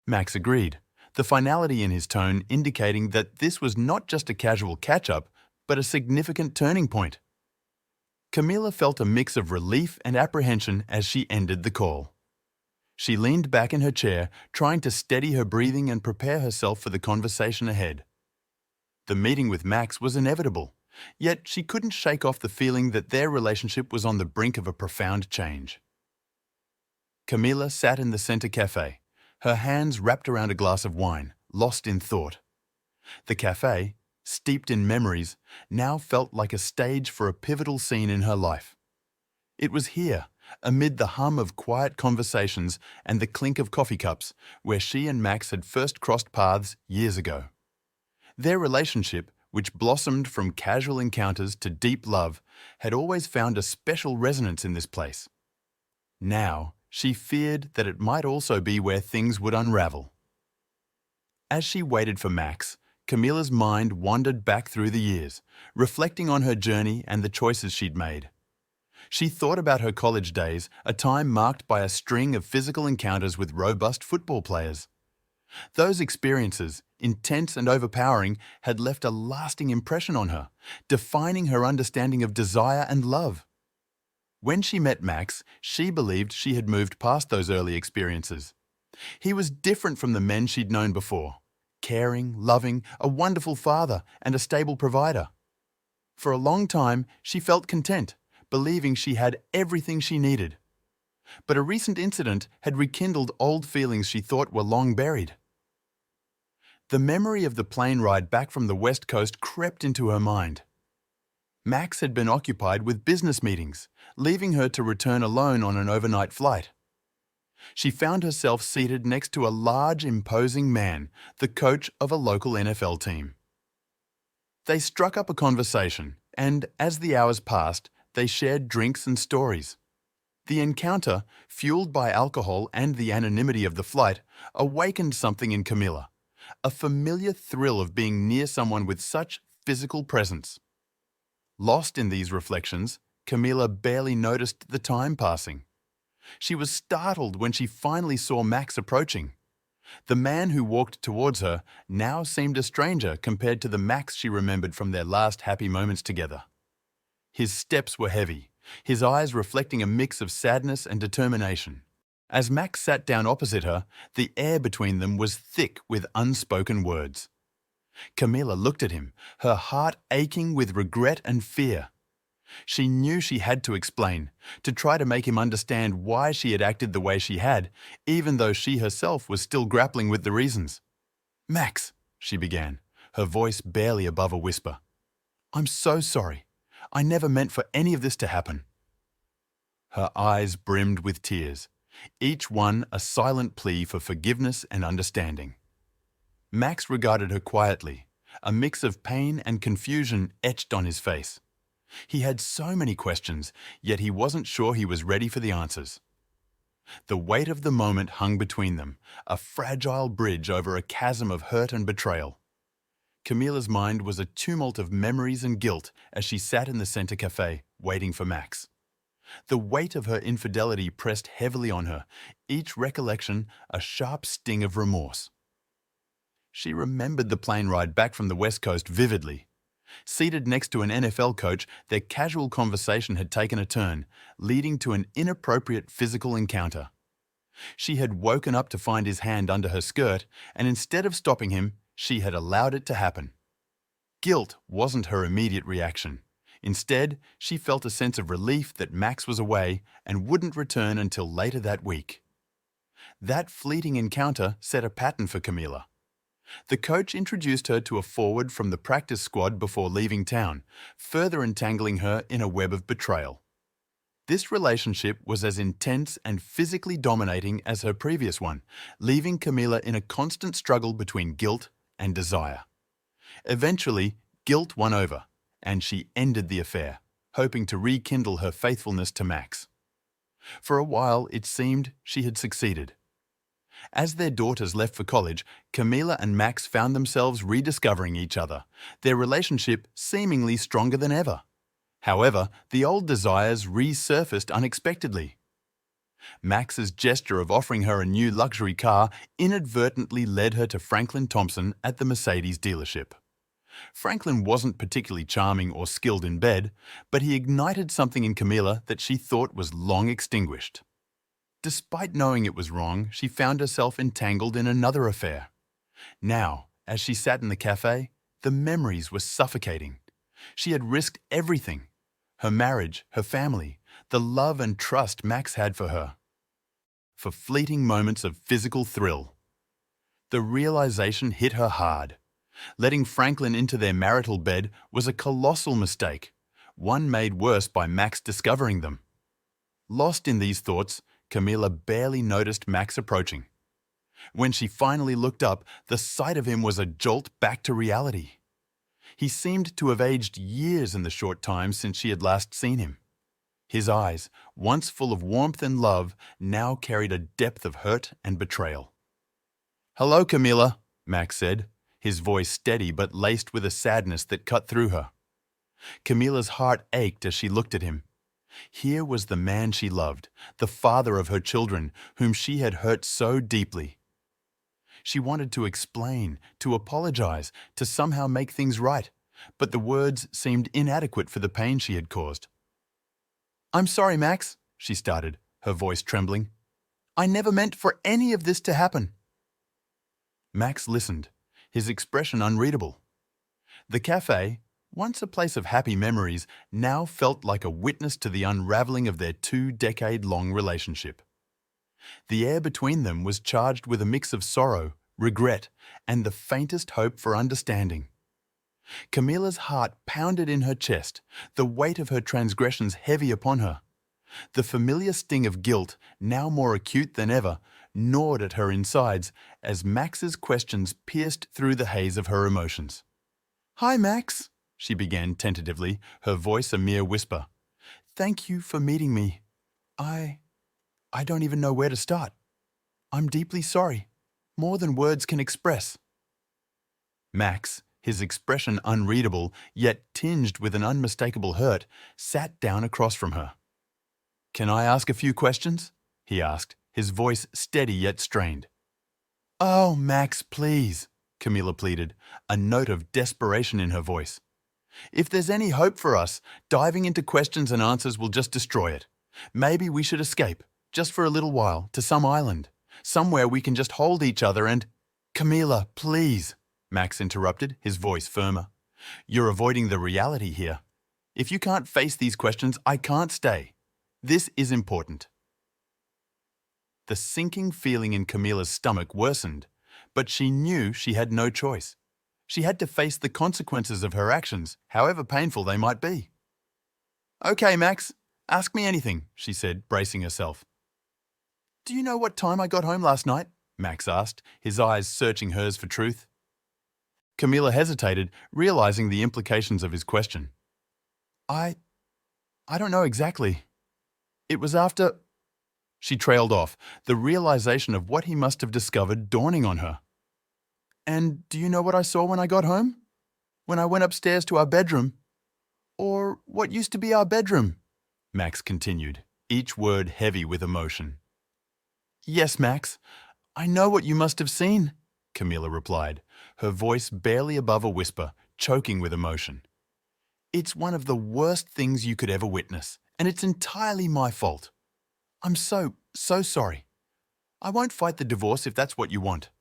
Max agreed, the finality in his tone indicating that this was not just a casual catch-up, but a significant turning point. Camila felt a mix of relief and apprehension as she ended the call. She leaned back in her chair, trying to steady her breathing and prepare herself for the conversation ahead. The meeting with Max was inevitable, Yet she couldn't shake off the feeling that their relationship was on the brink of a profound change. Camila sat in the center cafe, her hands wrapped around a glass of wine, lost in thought. The cafe, steeped in memories, now felt like a stage for a pivotal scene in her life. It was here, amid the hum of quiet conversations and the clink of coffee cups, where she and Max had first crossed paths years ago. Their relationship, which blossomed from casual encounters to deep love, had always found a special resonance in this place. Now, she feared that it might also be where things would unravel. As she waited for Max, Camila's mind wandered back through the years, reflecting on her journey and the choices she'd made. She thought about her college days, a time marked by a string of physical encounters with robust football players. Those experiences, intense and overpowering, had left a lasting impression on her, defining her understanding of desire and love. When she met Max, she believed she had moved past those early experiences. He was different from the men she'd known before, caring, loving, a wonderful father, and a stable provider. For a long time, she felt content, believing she had everything she needed. But a recent incident had rekindled old feelings she thought were long buried. The memory of the plane ride back from the West Coast crept into her mind. Max had been occupied with business meetings, leaving her to return alone on an overnight flight. She found herself seated next to a large, imposing man, the coach of a local NFL team. They struck up a conversation, and as the hours passed, they shared drinks and stories. The encounter, fueled by alcohol and the anonymity of the flight, awakened something in Camila, a familiar thrill of being near someone with such physical presence. Lost in these reflections, Camila barely noticed the time passing. She was startled when she finally saw Max approaching. The man who walked towards her now seemed a stranger compared to the Max she remembered from their last happy moments together. His steps were heavy, his eyes reflecting a mix of sadness and determination. As Max sat down opposite her, the air between them was thick with unspoken words. Camila looked at him, her heart aching with regret and fear. She knew she had to explain, to try to make him understand why she had acted the way she had, even though she herself was still grappling with the reasons. "Max," she began, her voice barely above a whisper. "I'm so sorry. I never meant for any of this to happen." Her eyes brimmed with tears, each one a silent plea for forgiveness and understanding. Max regarded her quietly, a mix of pain and confusion etched on his face. He had so many questions, yet he wasn't sure he was ready for the answers. The weight of the moment hung between them, a fragile bridge over a chasm of hurt and betrayal. Camila's mind was a tumult of memories and guilt as she sat in the center cafe, waiting for Max. The weight of her infidelity pressed heavily on her, each recollection a sharp sting of remorse. She remembered the plane ride back from the West Coast vividly. Seated next to an NFL coach, their casual conversation had taken a turn, leading to an inappropriate physical encounter. She had woken up to find his hand under her skirt, and instead of stopping him, she had allowed it to happen. Guilt wasn't her immediate reaction. Instead, she felt a sense of relief that Max was away and wouldn't return until later that week. That fleeting encounter set a pattern for Camila. The coach introduced her to a forward from the practice squad before leaving town, further entangling her in a web of betrayal. This relationship was as intense and physically dominating as her previous one, leaving Camila in a constant struggle between guilt and desire. Eventually, guilt won over, and she ended the affair, hoping to rekindle her faithfulness to Max. For a while, it seemed she had succeeded. As their daughters left for college, Camila and Max found themselves rediscovering each other, their relationship seemingly stronger than ever. However, the old desires resurfaced unexpectedly. Max's gesture of offering her a new luxury car inadvertently led her to Franklin Thompson at the Mercedes dealership. Franklin wasn't particularly charming or skilled in bed, but he ignited something in Camila that she thought was long extinguished. Despite knowing it was wrong, she found herself entangled in another affair. Now, as she sat in the cafe, the memories were suffocating. She had risked everything: her marriage, her family, the love and trust Max had for her, for fleeting moments of physical thrill. The realization hit her hard. Letting Franklin into their marital bed was a colossal mistake, one made worse by Max discovering them. Lost in these thoughts, Camilla barely noticed Max approaching. When she finally looked up, the sight of him was a jolt back to reality. He seemed to have aged years in the short time since she had last seen him. His eyes, once full of warmth and love, now carried a depth of hurt and betrayal. "Hello, Camilla," Max said, his voice steady but laced with a sadness that cut through her. Camilla's heart ached as she looked at him. Here was the man she loved, the father of her children, whom she had hurt so deeply. She wanted to explain, to apologize, to somehow make things right, but the words seemed inadequate for the pain she had caused. "I'm sorry, Max," she started, her voice trembling. "I never meant for any of this to happen." Max listened, his expression unreadable. The cafe, once a place of happy memories, now felt like a witness to the unraveling of their 2-decade-long relationship. The air between them was charged with a mix of sorrow, regret, and the faintest hope for understanding. Camilla's heart pounded in her chest, the weight of her transgressions heavy upon her. The familiar sting of guilt, now more acute than ever, gnawed at her insides as Max's questions pierced through the haze of her emotions. "Hi, Max," she began tentatively, her voice a mere whisper. "Thank you for meeting me. I don't even know where to start. I'm deeply sorry, more than words can express." Max, his expression unreadable, yet tinged with an unmistakable hurt, sat down across from her. "Can I ask a few questions?" he asked, his voice steady yet strained. "Oh, Max, please," Camilla pleaded, a note of desperation in her voice. "If there's any hope for us, diving into questions and answers will just destroy it. Maybe we should escape, just for a little while, to some island, somewhere we can just hold each other and—" "Camilla, please," Max interrupted, his voice firmer. "You're avoiding the reality here. If you can't face these questions, I can't stay. This is important." The sinking feeling in Camilla's stomach worsened, but she knew she had no choice. She had to face the consequences of her actions, however painful they might be. "Okay, Max, ask me anything," she said, bracing herself. "Do you know what time I got home last night?" Max asked, his eyes searching hers for truth. Camilla hesitated, realizing the implications of his question. I don't know exactly. It was after—" She trailed off, the realization of what he must have discovered dawning on her. "And do you know what I saw when I got home? When I went upstairs to our bedroom? Or what used to be our bedroom?" Max continued, each word heavy with emotion. "Yes, Max, I know what you must have seen," Camilla replied, her voice barely above a whisper, choking with emotion. "It's one of the worst things you could ever witness, and it's entirely my fault. I'm so sorry. I won't fight the divorce if that's what you want.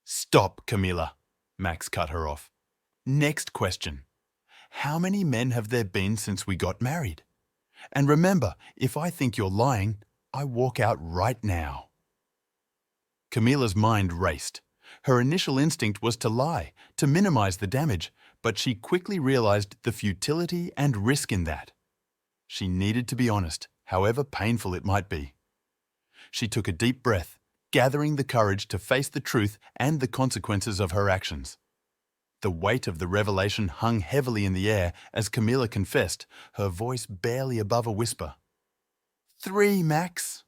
Stop, Camilla," Max cut her off. "Next question. How many men have there been since we got married? And remember, if I think you're lying, I walk out right now." Camilla's mind raced. Her initial instinct was to lie, to minimize the damage, but she quickly realized the futility and risk in that. She needed to be honest, however painful it might be. She took a deep breath, gathering the courage to face the truth and the consequences of her actions. The weight of the revelation hung heavily in the air as Camilla confessed, her voice barely above a whisper. 3, Max.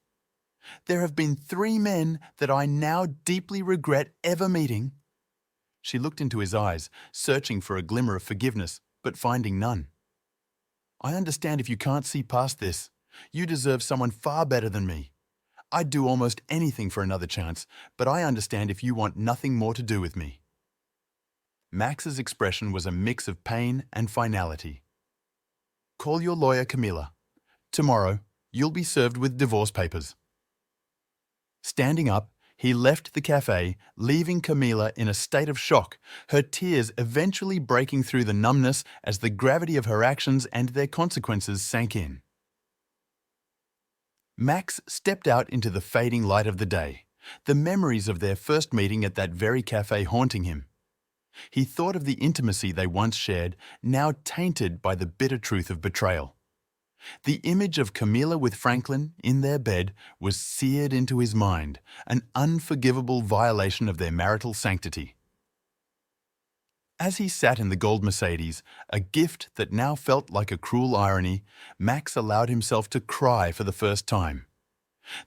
There have been 3 men that I now deeply regret ever meeting." She looked into his eyes, searching for a glimmer of forgiveness, but finding none. "I understand if you can't see past this. You deserve someone far better than me. I'd do almost anything for another chance, but I understand if you want nothing more to do with me." Max's expression was a mix of pain and finality. "Call your lawyer, Camilla. Tomorrow, you'll be served with divorce papers." Standing up, He left the cafe, leaving Camila in a state of shock, her tears eventually breaking through the numbness as the gravity of her actions and their consequences sank in. Max stepped out into the fading light of the day, the memories of their first meeting at that very cafe haunting him. He thought of the intimacy they once shared, now tainted by the bitter truth of betrayal. The image of Camila with Franklin in their bed was seared into his mind, an unforgivable violation of their marital sanctity. As he sat in the gold Mercedes, a gift that now felt like a cruel irony, Max allowed himself to cry for the first time.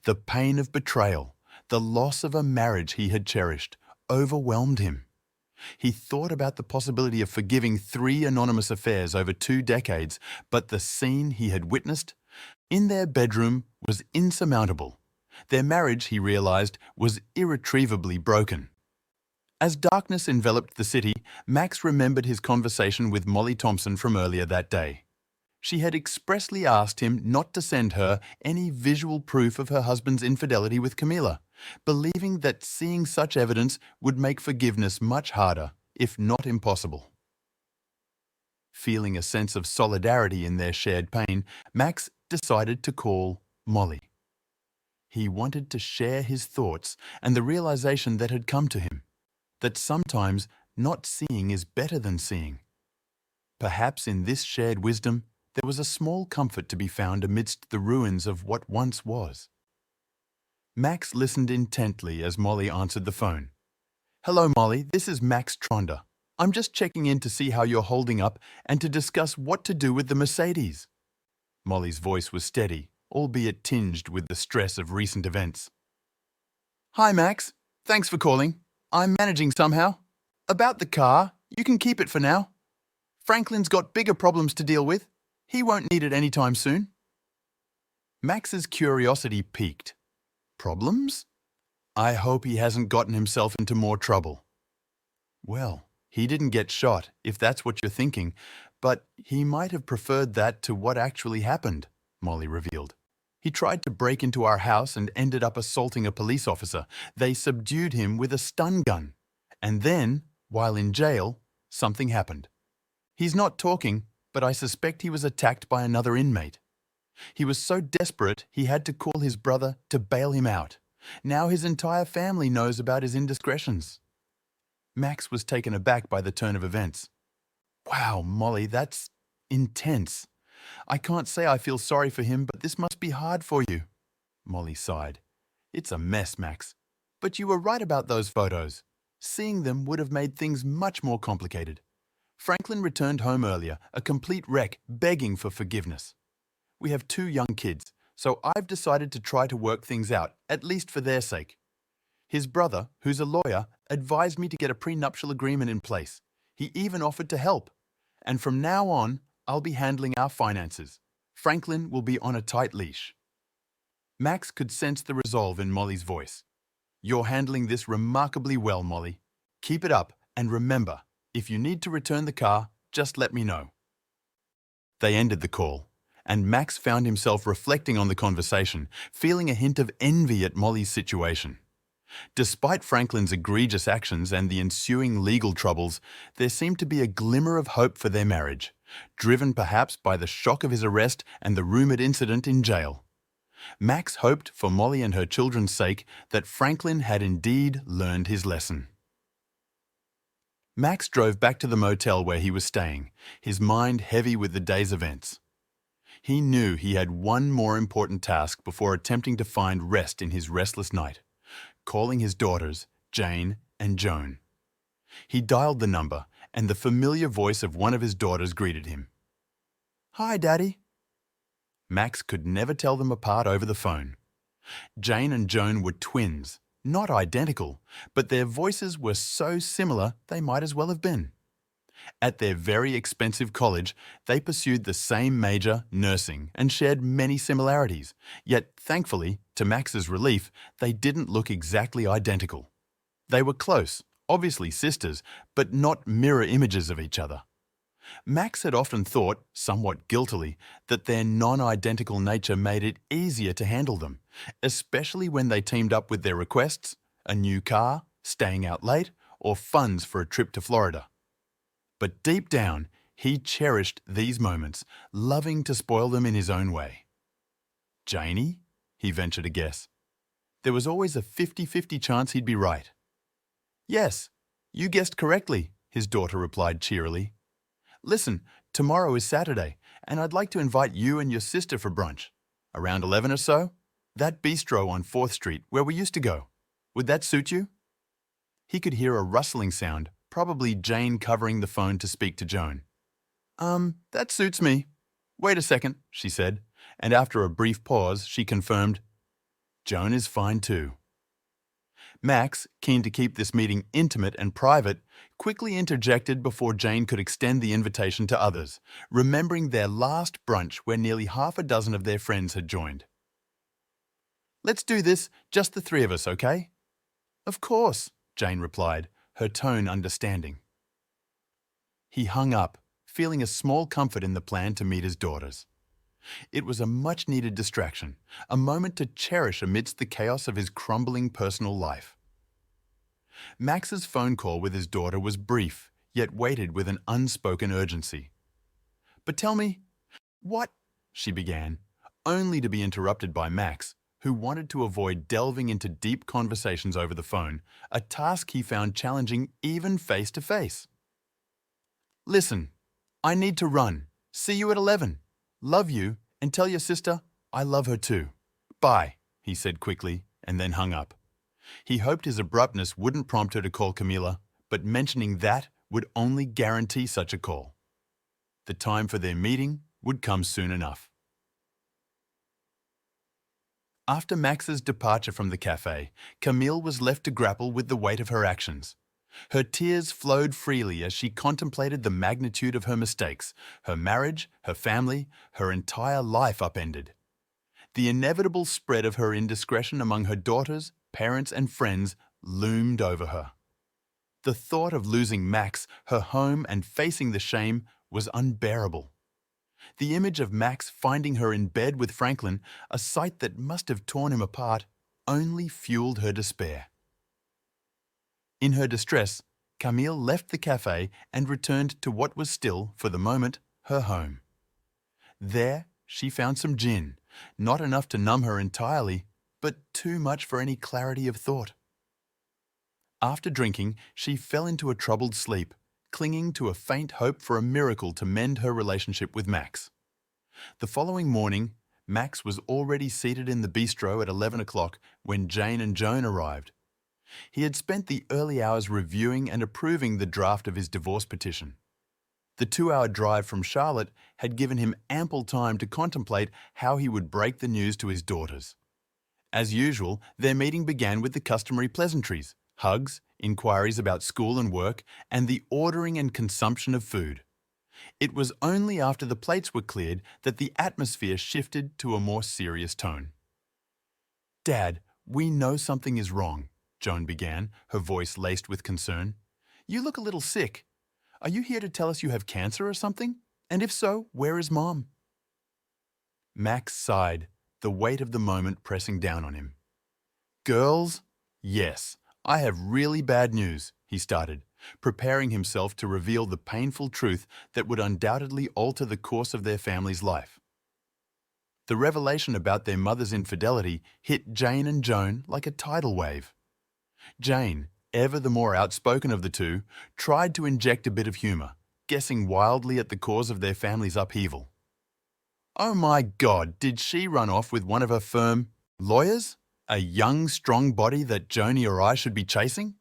The pain of betrayal, the loss of a marriage he had cherished, overwhelmed him. He thought about the possibility of forgiving 3 anonymous affairs over 2 decades, but the scene he had witnessed in their bedroom was insurmountable. Their marriage, he realized, was irretrievably broken. As darkness enveloped the city, Max remembered his conversation with Molly Thompson from earlier that day. She had expressly asked him not to send her any visual proof of her husband's infidelity with Camila, believing that seeing such evidence would make forgiveness much harder, if not impossible. Feeling a sense of solidarity in their shared pain, Max decided to call Molly. He wanted to share his thoughts and the realization that had come to him, that sometimes not seeing is better than seeing. Perhaps in this shared wisdom, there was a small comfort to be found amidst the ruins of what once was. Max listened intently as Molly answered the phone. "Hello, Molly, this is Max Tronder. I'm just checking in to see how you're holding up and to discuss what to do with the Mercedes." Molly's voice was steady, albeit tinged with the stress of recent events. "Hi, Max. Thanks for calling. I'm managing somehow. About the car, you can keep it for now. Franklin's got bigger problems to deal with. He won't need it anytime soon." Max's curiosity piqued. Problems? I hope he hasn't gotten himself into more trouble. Well, he didn't get shot, if that's what you're thinking, but he might have preferred that to what actually happened, Molly revealed. He tried to break into our house and ended up assaulting a police officer. They subdued him with a stun gun. And then, while in jail, something happened. He's not talking, but I suspect he was attacked by another inmate. He was so desperate he had to call his brother to bail him out. Now his entire family knows about his indiscretions. Max was taken aback by the turn of events. Wow, Molly, that's intense. I can't say I feel sorry for him, but this must be hard for you. Molly sighed. It's a mess, Max. But you were right about those photos. Seeing them would have made things much more complicated. Franklin returned home earlier, a complete wreck, begging for forgiveness. We have 2 young kids, so I've decided to try to work things out, at least for their sake. His brother, who's a lawyer, advised me to get a prenuptial agreement in place. He even offered to help. And from now on, I'll be handling our finances. Franklin will be on a tight leash. Max could sense the resolve in Molly's voice. You're handling this remarkably well, Molly. Keep it up, and remember, if you need to return the car, just let me know. They ended the call, and Max found himself reflecting on the conversation, feeling a hint of envy at Molly's situation. Despite Franklin's egregious actions and the ensuing legal troubles, there seemed to be a glimmer of hope for their marriage, driven perhaps by the shock of his arrest and the rumored incident in jail. Max hoped, for Molly and her children's sake, that Franklin had indeed learned his lesson. Max drove back to the motel where he was staying, his mind heavy with the day's events. He knew he had one more important task before attempting to find rest in his restless night, calling his daughters, Jane and Joan. He dialed the number, and the familiar voice of one of his daughters greeted him. "Hi, Daddy." Max could never tell them apart over the phone. Jane and Joan were twins, not identical, but their voices were so similar they might as well have been. At their very expensive college, they pursued the same major, nursing, and shared many similarities. Yet, thankfully, to Max's relief, they didn't look exactly identical. They were close, obviously sisters, but not mirror images of each other. Max had often thought, somewhat guiltily, that their non-identical nature made it easier to handle them, especially when they teamed up with their requests, a new car, staying out late, or funds for a trip to Florida. But deep down, he cherished these moments, loving to spoil them in his own way. Janie? He ventured a guess. There was always a 50-50 chance he'd be right. Yes, you guessed correctly, his daughter replied cheerily. Listen, tomorrow is Saturday, and I'd like to invite you and your sister for brunch. Around 11 or so? That bistro on 4th Street where we used to go. Would that suit you? He could hear a rustling sound, probably Jane covering the phone to speak to Joan. That suits me. Wait a second, she said, and after a brief pause, she confirmed, Joan is fine too. Max, keen to keep this meeting intimate and private, quickly interjected before Jane could extend the invitation to others, remembering their last brunch where nearly half a dozen of their friends had joined. Let's do this, just the three of us, okay? Of course, Jane replied, her tone understanding. He hung up, feeling a small comfort in the plan to meet his daughters. It was a much-needed distraction, a moment to cherish amidst the chaos of his crumbling personal life. Max's phone call with his daughter was brief, yet weighted with an unspoken urgency. But tell me, what? She began, only to be interrupted by Max, who wanted to avoid delving into deep conversations over the phone, a task he found challenging even face-to-face. Listen, I need to run. See you at 11. Love you, and tell your sister I love her too. Bye, he said quickly, and then hung up. He hoped his abruptness wouldn't prompt her to call Camila, but mentioning that would only guarantee such a call. The time for their meeting would come soon enough. After Max's departure from the cafe, Camille was left to grapple with the weight of her actions. Her tears flowed freely as she contemplated the magnitude of her mistakes, her marriage, her family, her entire life upended. The inevitable spread of her indiscretion among her daughters, parents, and friends loomed over her. The thought of losing Max, her home, and facing the shame was unbearable. The image of Max finding her in bed with Franklin, a sight that must have torn him apart, only fueled her despair. In her distress, Camille left the cafe and returned to what was still, for the moment, her home. There, she found some gin, not enough to numb her entirely, but too much for any clarity of thought. After drinking, she fell into a troubled sleep, clinging to a faint hope for a miracle to mend her relationship with Max. The following morning, Max was already seated in the bistro at 11 o'clock when Jane and Joan arrived. He had spent the early hours reviewing and approving the draft of his divorce petition. The 2-hour drive from Charlotte had given him ample time to contemplate how he would break the news to his daughters. As usual, their meeting began with the customary pleasantries, hugs, inquiries about school and work, and the ordering and consumption of food. It was only after the plates were cleared that the atmosphere shifted to a more serious tone. "Dad, we know something is wrong," Joan began, her voice laced with concern. "You look a little sick. Are you here to tell us you have cancer or something? And if so, where is Mom?" Max sighed, the weight of the moment pressing down on him. "Girls, yes, I have really bad news," he started, preparing himself to reveal the painful truth that would undoubtedly alter the course of their family's life. The revelation about their mother's infidelity hit Jane and Joan like a tidal wave. Jane, ever the more outspoken of the two, tried to inject a bit of humor, guessing wildly at the cause of their family's upheaval. "Oh my God, did she run off with one of her firm lawyers? A young, strong body that Joni or I should be chasing?"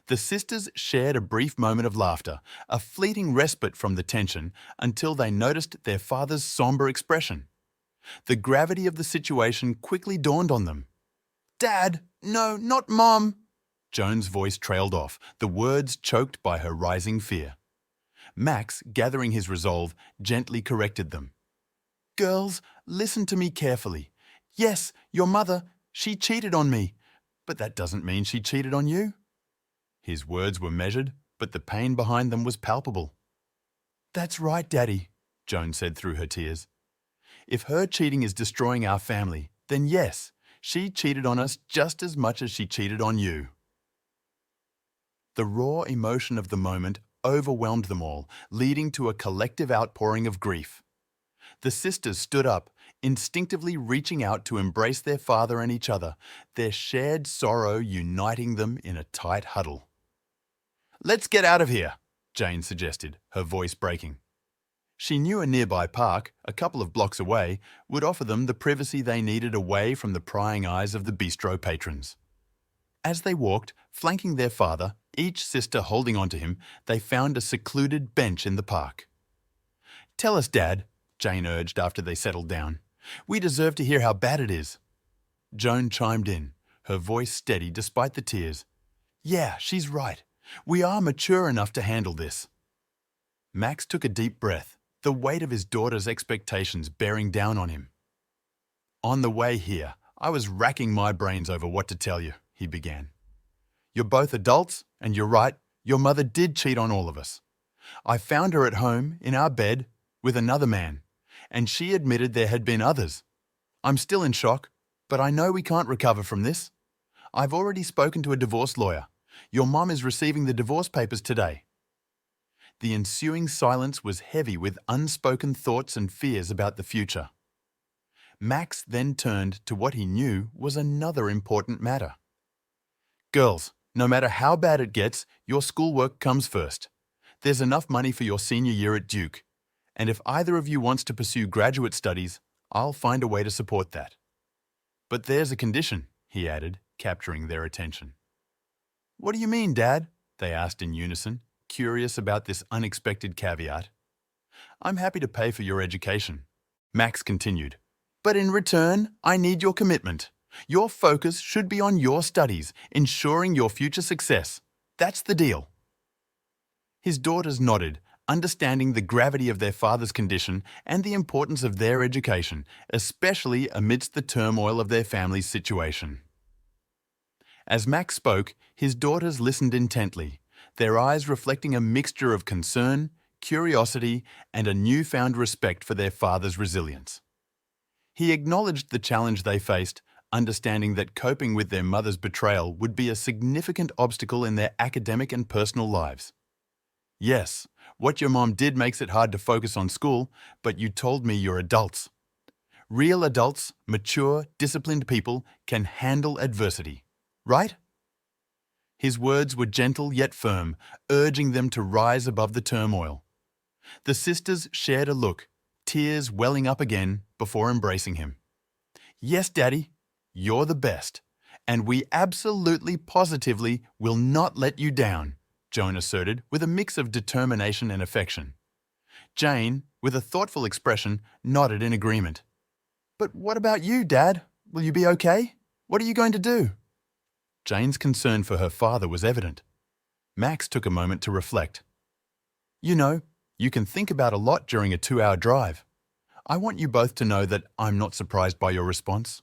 The sisters shared a brief moment of laughter, a fleeting respite from the tension, until they noticed their father's somber expression. The gravity of the situation quickly dawned on them. "Dad, no, not Mom!" Joan's voice trailed off, the words choked by her rising fear. Max, gathering his resolve, gently corrected them. "Girls, listen to me carefully. Yes, your mother, she cheated on me, but that doesn't mean she cheated on you." His words were measured, but the pain behind them was palpable. "That's right, Daddy," Joan said through her tears. "If her cheating is destroying our family, then yes, She cheated on us just as much as she cheated on you." The raw emotion of the moment overwhelmed them all, leading to a collective outpouring of grief. The sisters stood up, instinctively reaching out to embrace their father and each other, their shared sorrow uniting them in a tight huddle. "Let's get out of here," Jane suggested, her voice breaking. She knew a nearby park, a couple of blocks away, would offer them the privacy they needed away from the prying eyes of the bistro patrons. As they walked, flanking their father, each sister holding onto him, they found a secluded bench in the park. "Tell us, Dad," Jane urged after they settled down. "We deserve to hear how bad it is." Joan chimed in, her voice steady despite the tears. "Yeah, she's right. We are mature enough to handle this." Max took a deep breath, the weight of his daughter's expectations bearing down on him. "On the way here, I was racking my brains over what to tell you," he began. "You're both adults, and you're right, your mother did cheat on all of us. I found her at home, in our bed, with another man, and she admitted there had been others. I'm still in shock, but I know we can't recover from this. I've already spoken to a divorce lawyer. Your mom is receiving the divorce papers today." The ensuing silence was heavy with unspoken thoughts and fears about the future. Max then turned to what he knew was another important matter. "Girls, no matter how bad it gets, your schoolwork comes first. There's enough money for your senior year at Duke, and if either of you wants to pursue graduate studies, I'll find a way to support that. But there's a condition," he added, capturing their attention. "What do you mean, Dad?" they asked in unison, curious about this unexpected caveat. "I'm happy to pay for your education," Max continued. "But in return, I need your commitment. Your focus should be on your studies, ensuring your future success. That's the deal." His daughters nodded, understanding the gravity of their father's condition and the importance of their education, especially amidst the turmoil of their family's situation. As Max spoke, his daughters listened intently, their eyes reflecting a mixture of concern, curiosity, and a newfound respect for their father's resilience. He acknowledged the challenge they faced, understanding that coping with their mother's betrayal would be a significant obstacle in their academic and personal lives. "Yes, what your mom did makes it hard to focus on school, but you told me you're adults. Real adults, mature, disciplined people can handle adversity, right?" His words were gentle yet firm, urging them to rise above the turmoil. The sisters shared a look, tears welling up again before embracing him. "Yes, Daddy, you're the best, and we absolutely positively will not let you down," Joan asserted with a mix of determination and affection. Jane, with a thoughtful expression, nodded in agreement. "But what about you, Dad? Will you be okay? What are you going to do?" Jane's concern for her father was evident. Max took a moment to reflect. "You know, you can think about a lot during a 2-hour drive. I want you both to know that I'm not surprised by your response.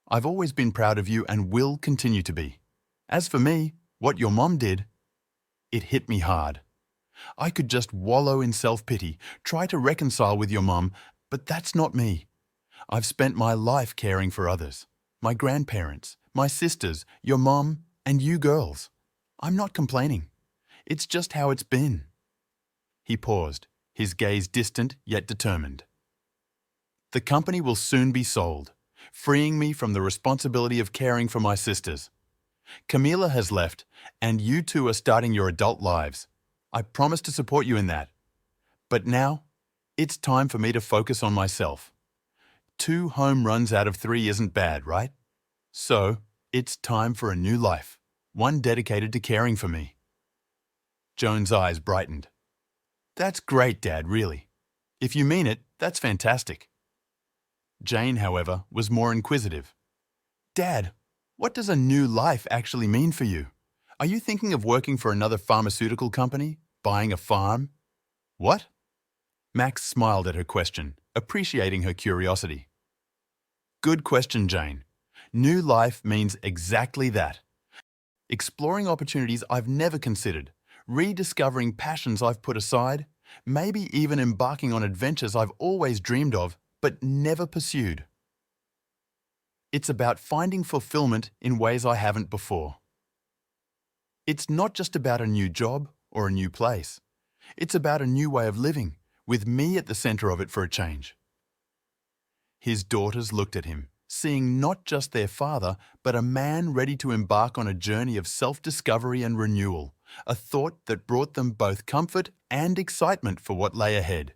I've always been proud of you and will continue to be. As for me, what your mom did, it hit me hard. I could just wallow in self-pity, try to reconcile with your mom, but that's not me. I've spent my life caring for others, my grandparents, my sisters, your mom, and you girls. I'm not complaining. It's just how it's been." He paused, his gaze distant yet determined. "The company will soon be sold, freeing me from the responsibility of caring for my sisters. Camila has left, and you two are starting your adult lives. I promise to support you in that. But now, it's time for me to focus on myself. 2 home runs out of 3 isn't bad, right? So, it's time for a new life, one dedicated to caring for me." Joan's eyes brightened. "That's great, Dad, really. If you mean it, that's fantastic." Jane, however, was more inquisitive. "Dad, what does a new life actually mean for you? Are you thinking of working for another pharmaceutical company? Buying a farm?" "What?" Max smiled at her question, appreciating her curiosity. "Good question, Jane. New life means exactly that. Exploring opportunities I've never considered, rediscovering passions I've put aside, maybe even embarking on adventures I've always dreamed of but never pursued." It's about finding fulfillment in ways I haven't before. It's not just about a new job or a new place. It's about a new way of living, with me at the center of it for a change. His daughters looked at him, seeing not just their father, but a man ready to embark on a journey of self-discovery and renewal, a thought that brought them both comfort and excitement for what lay ahead.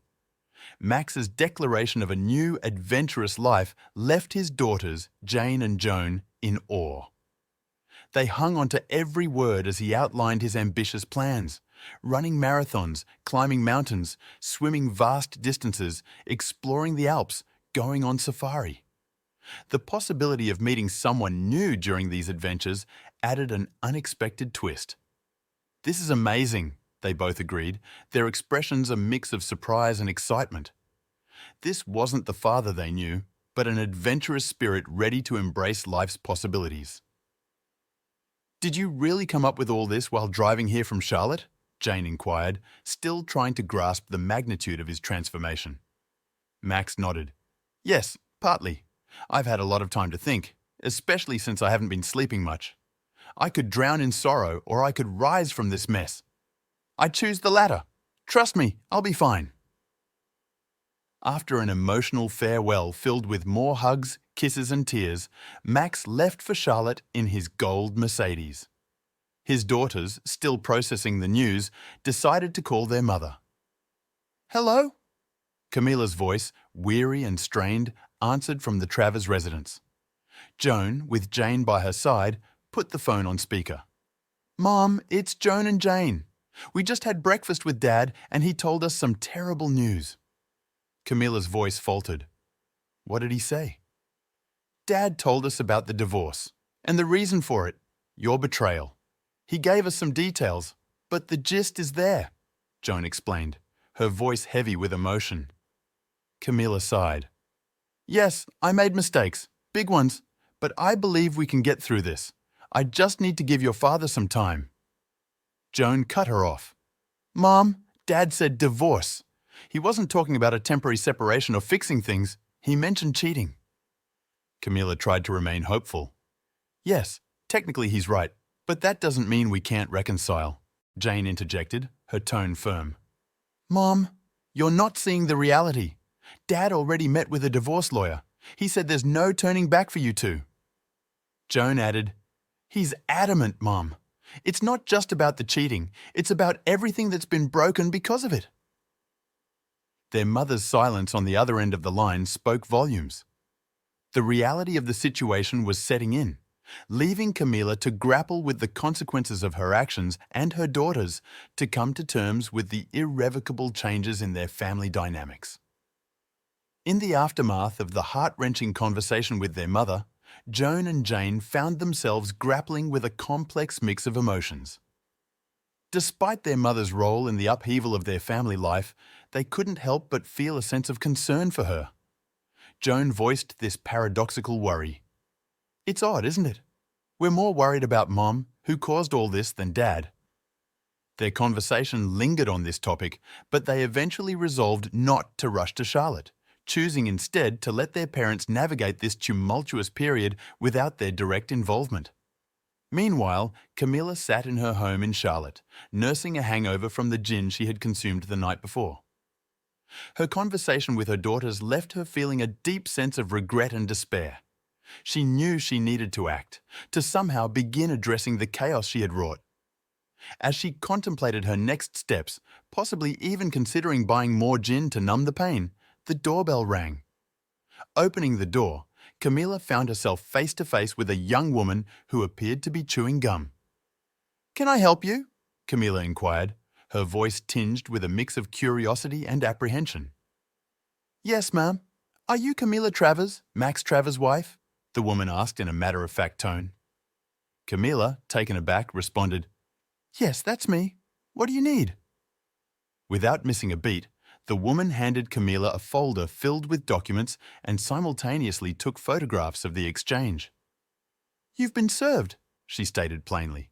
Max's declaration of a new, adventurous life left his daughters, Jane and Joan, in awe. They hung on to every word as he outlined his ambitious plans, running marathons, climbing mountains, swimming vast distances, exploring the Alps, going on safari. The possibility of meeting someone new during these adventures added an unexpected twist. "This is amazing," they both agreed, their expressions a mix of surprise and excitement. This wasn't the father they knew, but an adventurous spirit ready to embrace life's possibilities. "Did you really come up with all this while driving here from Charlotte?" Jane inquired, still trying to grasp the magnitude of his transformation. Max nodded. "Yes, partly. I've had a lot of time to think, especially since I haven't been sleeping much. I could drown in sorrow or I could rise from this mess. I choose the latter. Trust me, I'll be fine." After an emotional farewell filled with more hugs, kisses and tears, Max left for Charlotte in his gold Mercedes. His daughters, still processing the news, decided to call their mother. "Hello?" Camilla's voice, weary and strained, answered from the Travers residence. Joan, with Jane by her side, put the phone on speaker. "Mom, it's Joan and Jane. We just had breakfast with Dad and he told us some terrible news." Camilla's voice faltered. "What did he say?" "Dad told us about the divorce, and the reason for it, your betrayal. He gave us some details, but the gist is there," Joan explained, her voice heavy with emotion. Camilla sighed. "Yes, I made mistakes, big ones, but I believe we can get through this. I just need to give your father some time." Joan cut her off. "Mom, Dad said divorce. He wasn't talking about a temporary separation or fixing things. He mentioned cheating." Camilla tried to remain hopeful. "Yes, technically he's right, but that doesn't mean we can't reconcile," Jane interjected, her tone firm. "Mom, you're not seeing the reality. Dad already met with a divorce lawyer. He said there's no turning back for you two." Joan added, "He's adamant, Mom. It's not just about the cheating. It's about everything that's been broken because of it." Their mother's silence on the other end of the line spoke volumes. The reality of the situation was setting in, leaving Camilla to grapple with the consequences of her actions and her daughters to come to terms with the irrevocable changes in their family dynamics. In the aftermath of the heart-wrenching conversation with their mother, Joan and Jane found themselves grappling with a complex mix of emotions. Despite their mother's role in the upheaval of their family life, they couldn't help but feel a sense of concern for her. Joan voiced this paradoxical worry. "It's odd, isn't it? We're more worried about Mom, who caused all this, than Dad." Their conversation lingered on this topic, but they eventually resolved not to rush to Charlotte, choosing instead to let their parents navigate this tumultuous period without their direct involvement. Meanwhile, Camilla sat in her home in Charlotte, nursing a hangover from the gin she had consumed the night before. Her conversation with her daughters left her feeling a deep sense of regret and despair. She knew she needed to act, to somehow begin addressing the chaos she had wrought. As she contemplated her next steps, possibly even considering buying more gin to numb the pain, the doorbell rang. Opening the door, Camilla found herself face to face with a young woman who appeared to be chewing gum. "Can I help you?" Camilla inquired, her voice tinged with a mix of curiosity and apprehension. "Yes, ma'am. Are you Camilla Travers, Max Travers' wife?" the woman asked in a matter-of-fact tone. Camilla, taken aback, responded, "Yes, that's me. What do you need?" Without missing a beat, the woman handed Camilla a folder filled with documents and simultaneously took photographs of the exchange. "You've been served," she stated plainly.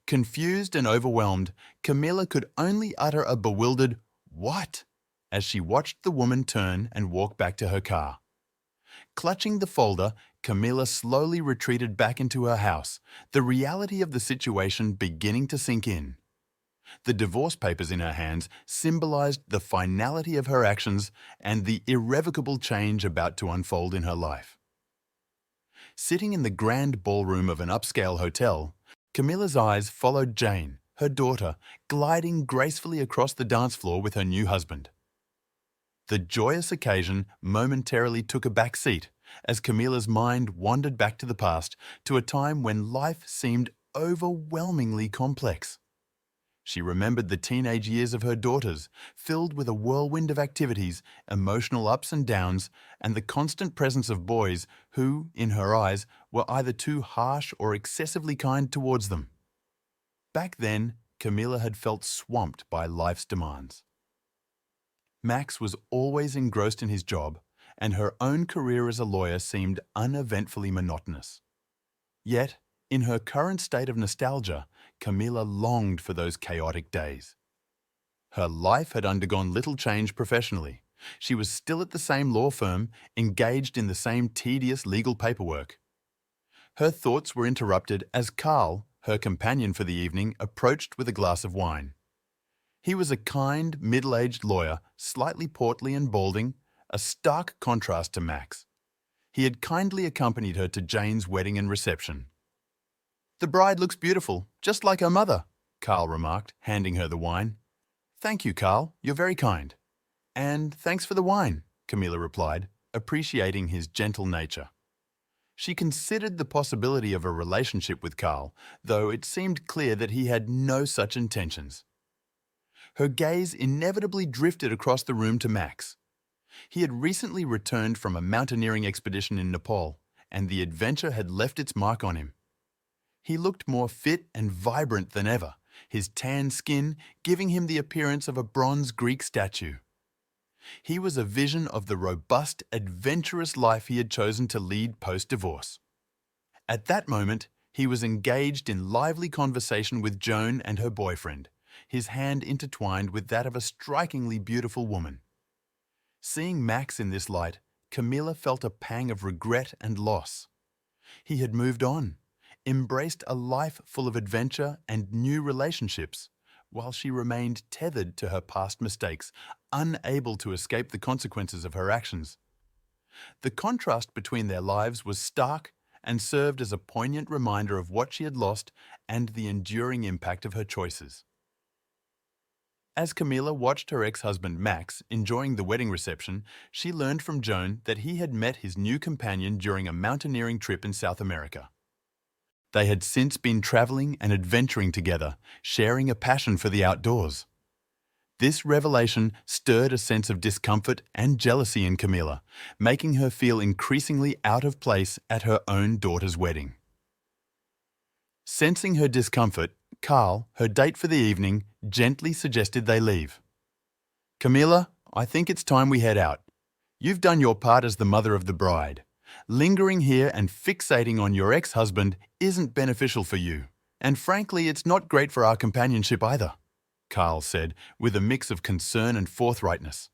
Confused and overwhelmed, Camilla could only utter a bewildered "What?" as she watched the woman turn and walk back to her car. Clutching the folder, Camilla slowly retreated back into her house, the reality of the situation beginning to sink in. The divorce papers in her hands symbolized the finality of her actions and the irrevocable change about to unfold in her life. Sitting in the grand ballroom of an upscale hotel, Camilla's eyes followed Jane, her daughter, gliding gracefully across the dance floor with her new husband. The joyous occasion momentarily took a back seat as Camilla's mind wandered back to the past, to a time when life seemed overwhelmingly complex. She remembered the teenage years of her daughters, filled with a whirlwind of activities, emotional ups and downs, and the constant presence of boys who, in her eyes, were either too harsh or excessively kind towards them. Back then, Camilla had felt swamped by life's demands. Max was always engrossed in his job, and her own career as a lawyer seemed uneventfully monotonous. Yet, in her current state of nostalgia, Camilla longed for those chaotic days. Her life had undergone little change professionally. She was still at the same law firm, engaged in the same tedious legal paperwork. Her thoughts were interrupted as Carl, her companion for the evening, approached with a glass of wine. He was a kind, middle-aged lawyer, slightly portly and balding, a stark contrast to Max. He had kindly accompanied her to Jane's wedding and reception. "The bride looks beautiful, just like her mother," Carl remarked, handing her the wine. "Thank you, Carl. You're very kind." "And thanks for the wine," Camilla replied, appreciating his gentle nature. She considered the possibility of a relationship with Carl, though it seemed clear that he had no such intentions. Her gaze inevitably drifted across the room to Max. He had recently returned from a mountaineering expedition in Nepal, and the adventure had left its mark on him. He looked more fit and vibrant than ever, his tan skin giving him the appearance of a bronze Greek statue. He was a vision of the robust, adventurous life he had chosen to lead post-divorce. At that moment, he was engaged in lively conversation with Joan and her boyfriend, his hand intertwined with that of a strikingly beautiful woman. Seeing Max in this light, Camilla felt a pang of regret and loss. He had moved on, embraced a life full of adventure and new relationships, while she remained tethered to her past mistakes, unable to escape the consequences of her actions. The contrast between their lives was stark and served as a poignant reminder of what she had lost and the enduring impact of her choices. As Camilla watched her ex-husband Max enjoying the wedding reception, she learned from Joan that he had met his new companion during a mountaineering trip in South America. They had since been traveling and adventuring together, sharing a passion for the outdoors. This revelation stirred a sense of discomfort and jealousy in Camilla, making her feel increasingly out of place at her own daughter's wedding. Sensing her discomfort, Carl, her date for the evening, gently suggested they leave. "Camilla, I think it's time we head out. You've done your part as the mother of the bride. Lingering here and fixating on your ex-husband isn't beneficial for you, and frankly, it's not great for our companionship either," Carl said, with a mix of concern and forthrightness.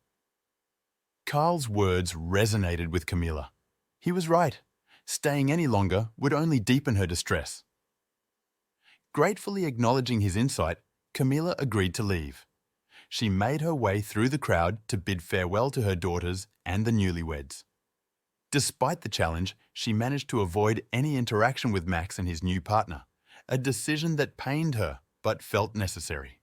Carl's words resonated with Camilla. He was right. Staying any longer would only deepen her distress. Gratefully acknowledging his insight, Camilla agreed to leave. She made her way through the crowd to bid farewell to her daughters and the newlyweds. Despite the challenge, she managed to avoid any interaction with Max and his new partner, a decision that pained her but felt necessary.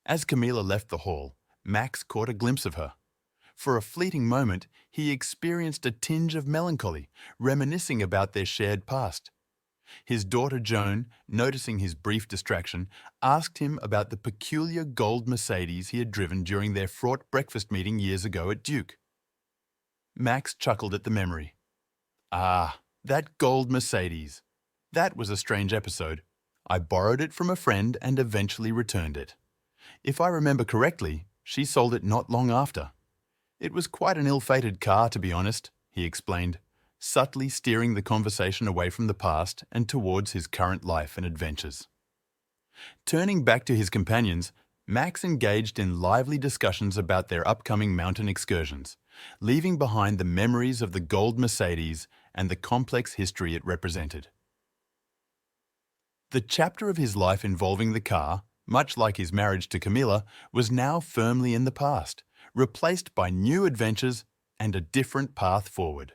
As Camilla left the hall, Max caught a glimpse of her. For a fleeting moment, he experienced a tinge of melancholy, reminiscing about their shared past. His daughter Joan, noticing his brief distraction, asked him about the peculiar gold Mercedes he had driven during their fraught breakfast meeting years ago at Duke. Max chuckled at the memory. "Ah, that gold Mercedes. That was a strange episode. I borrowed it from a friend and eventually returned it. If I remember correctly, she sold it not long after. It was quite an ill-fated car, to be honest," he explained, subtly steering the conversation away from the past and towards his current life and adventures. Turning back to his companions, Max engaged in lively discussions about their upcoming mountain excursions, leaving behind the memories of the gold Mercedes and the complex history it represented. The chapter of his life involving the car, much like his marriage to Camilla, was now firmly in the past, replaced by new adventures and a different path forward.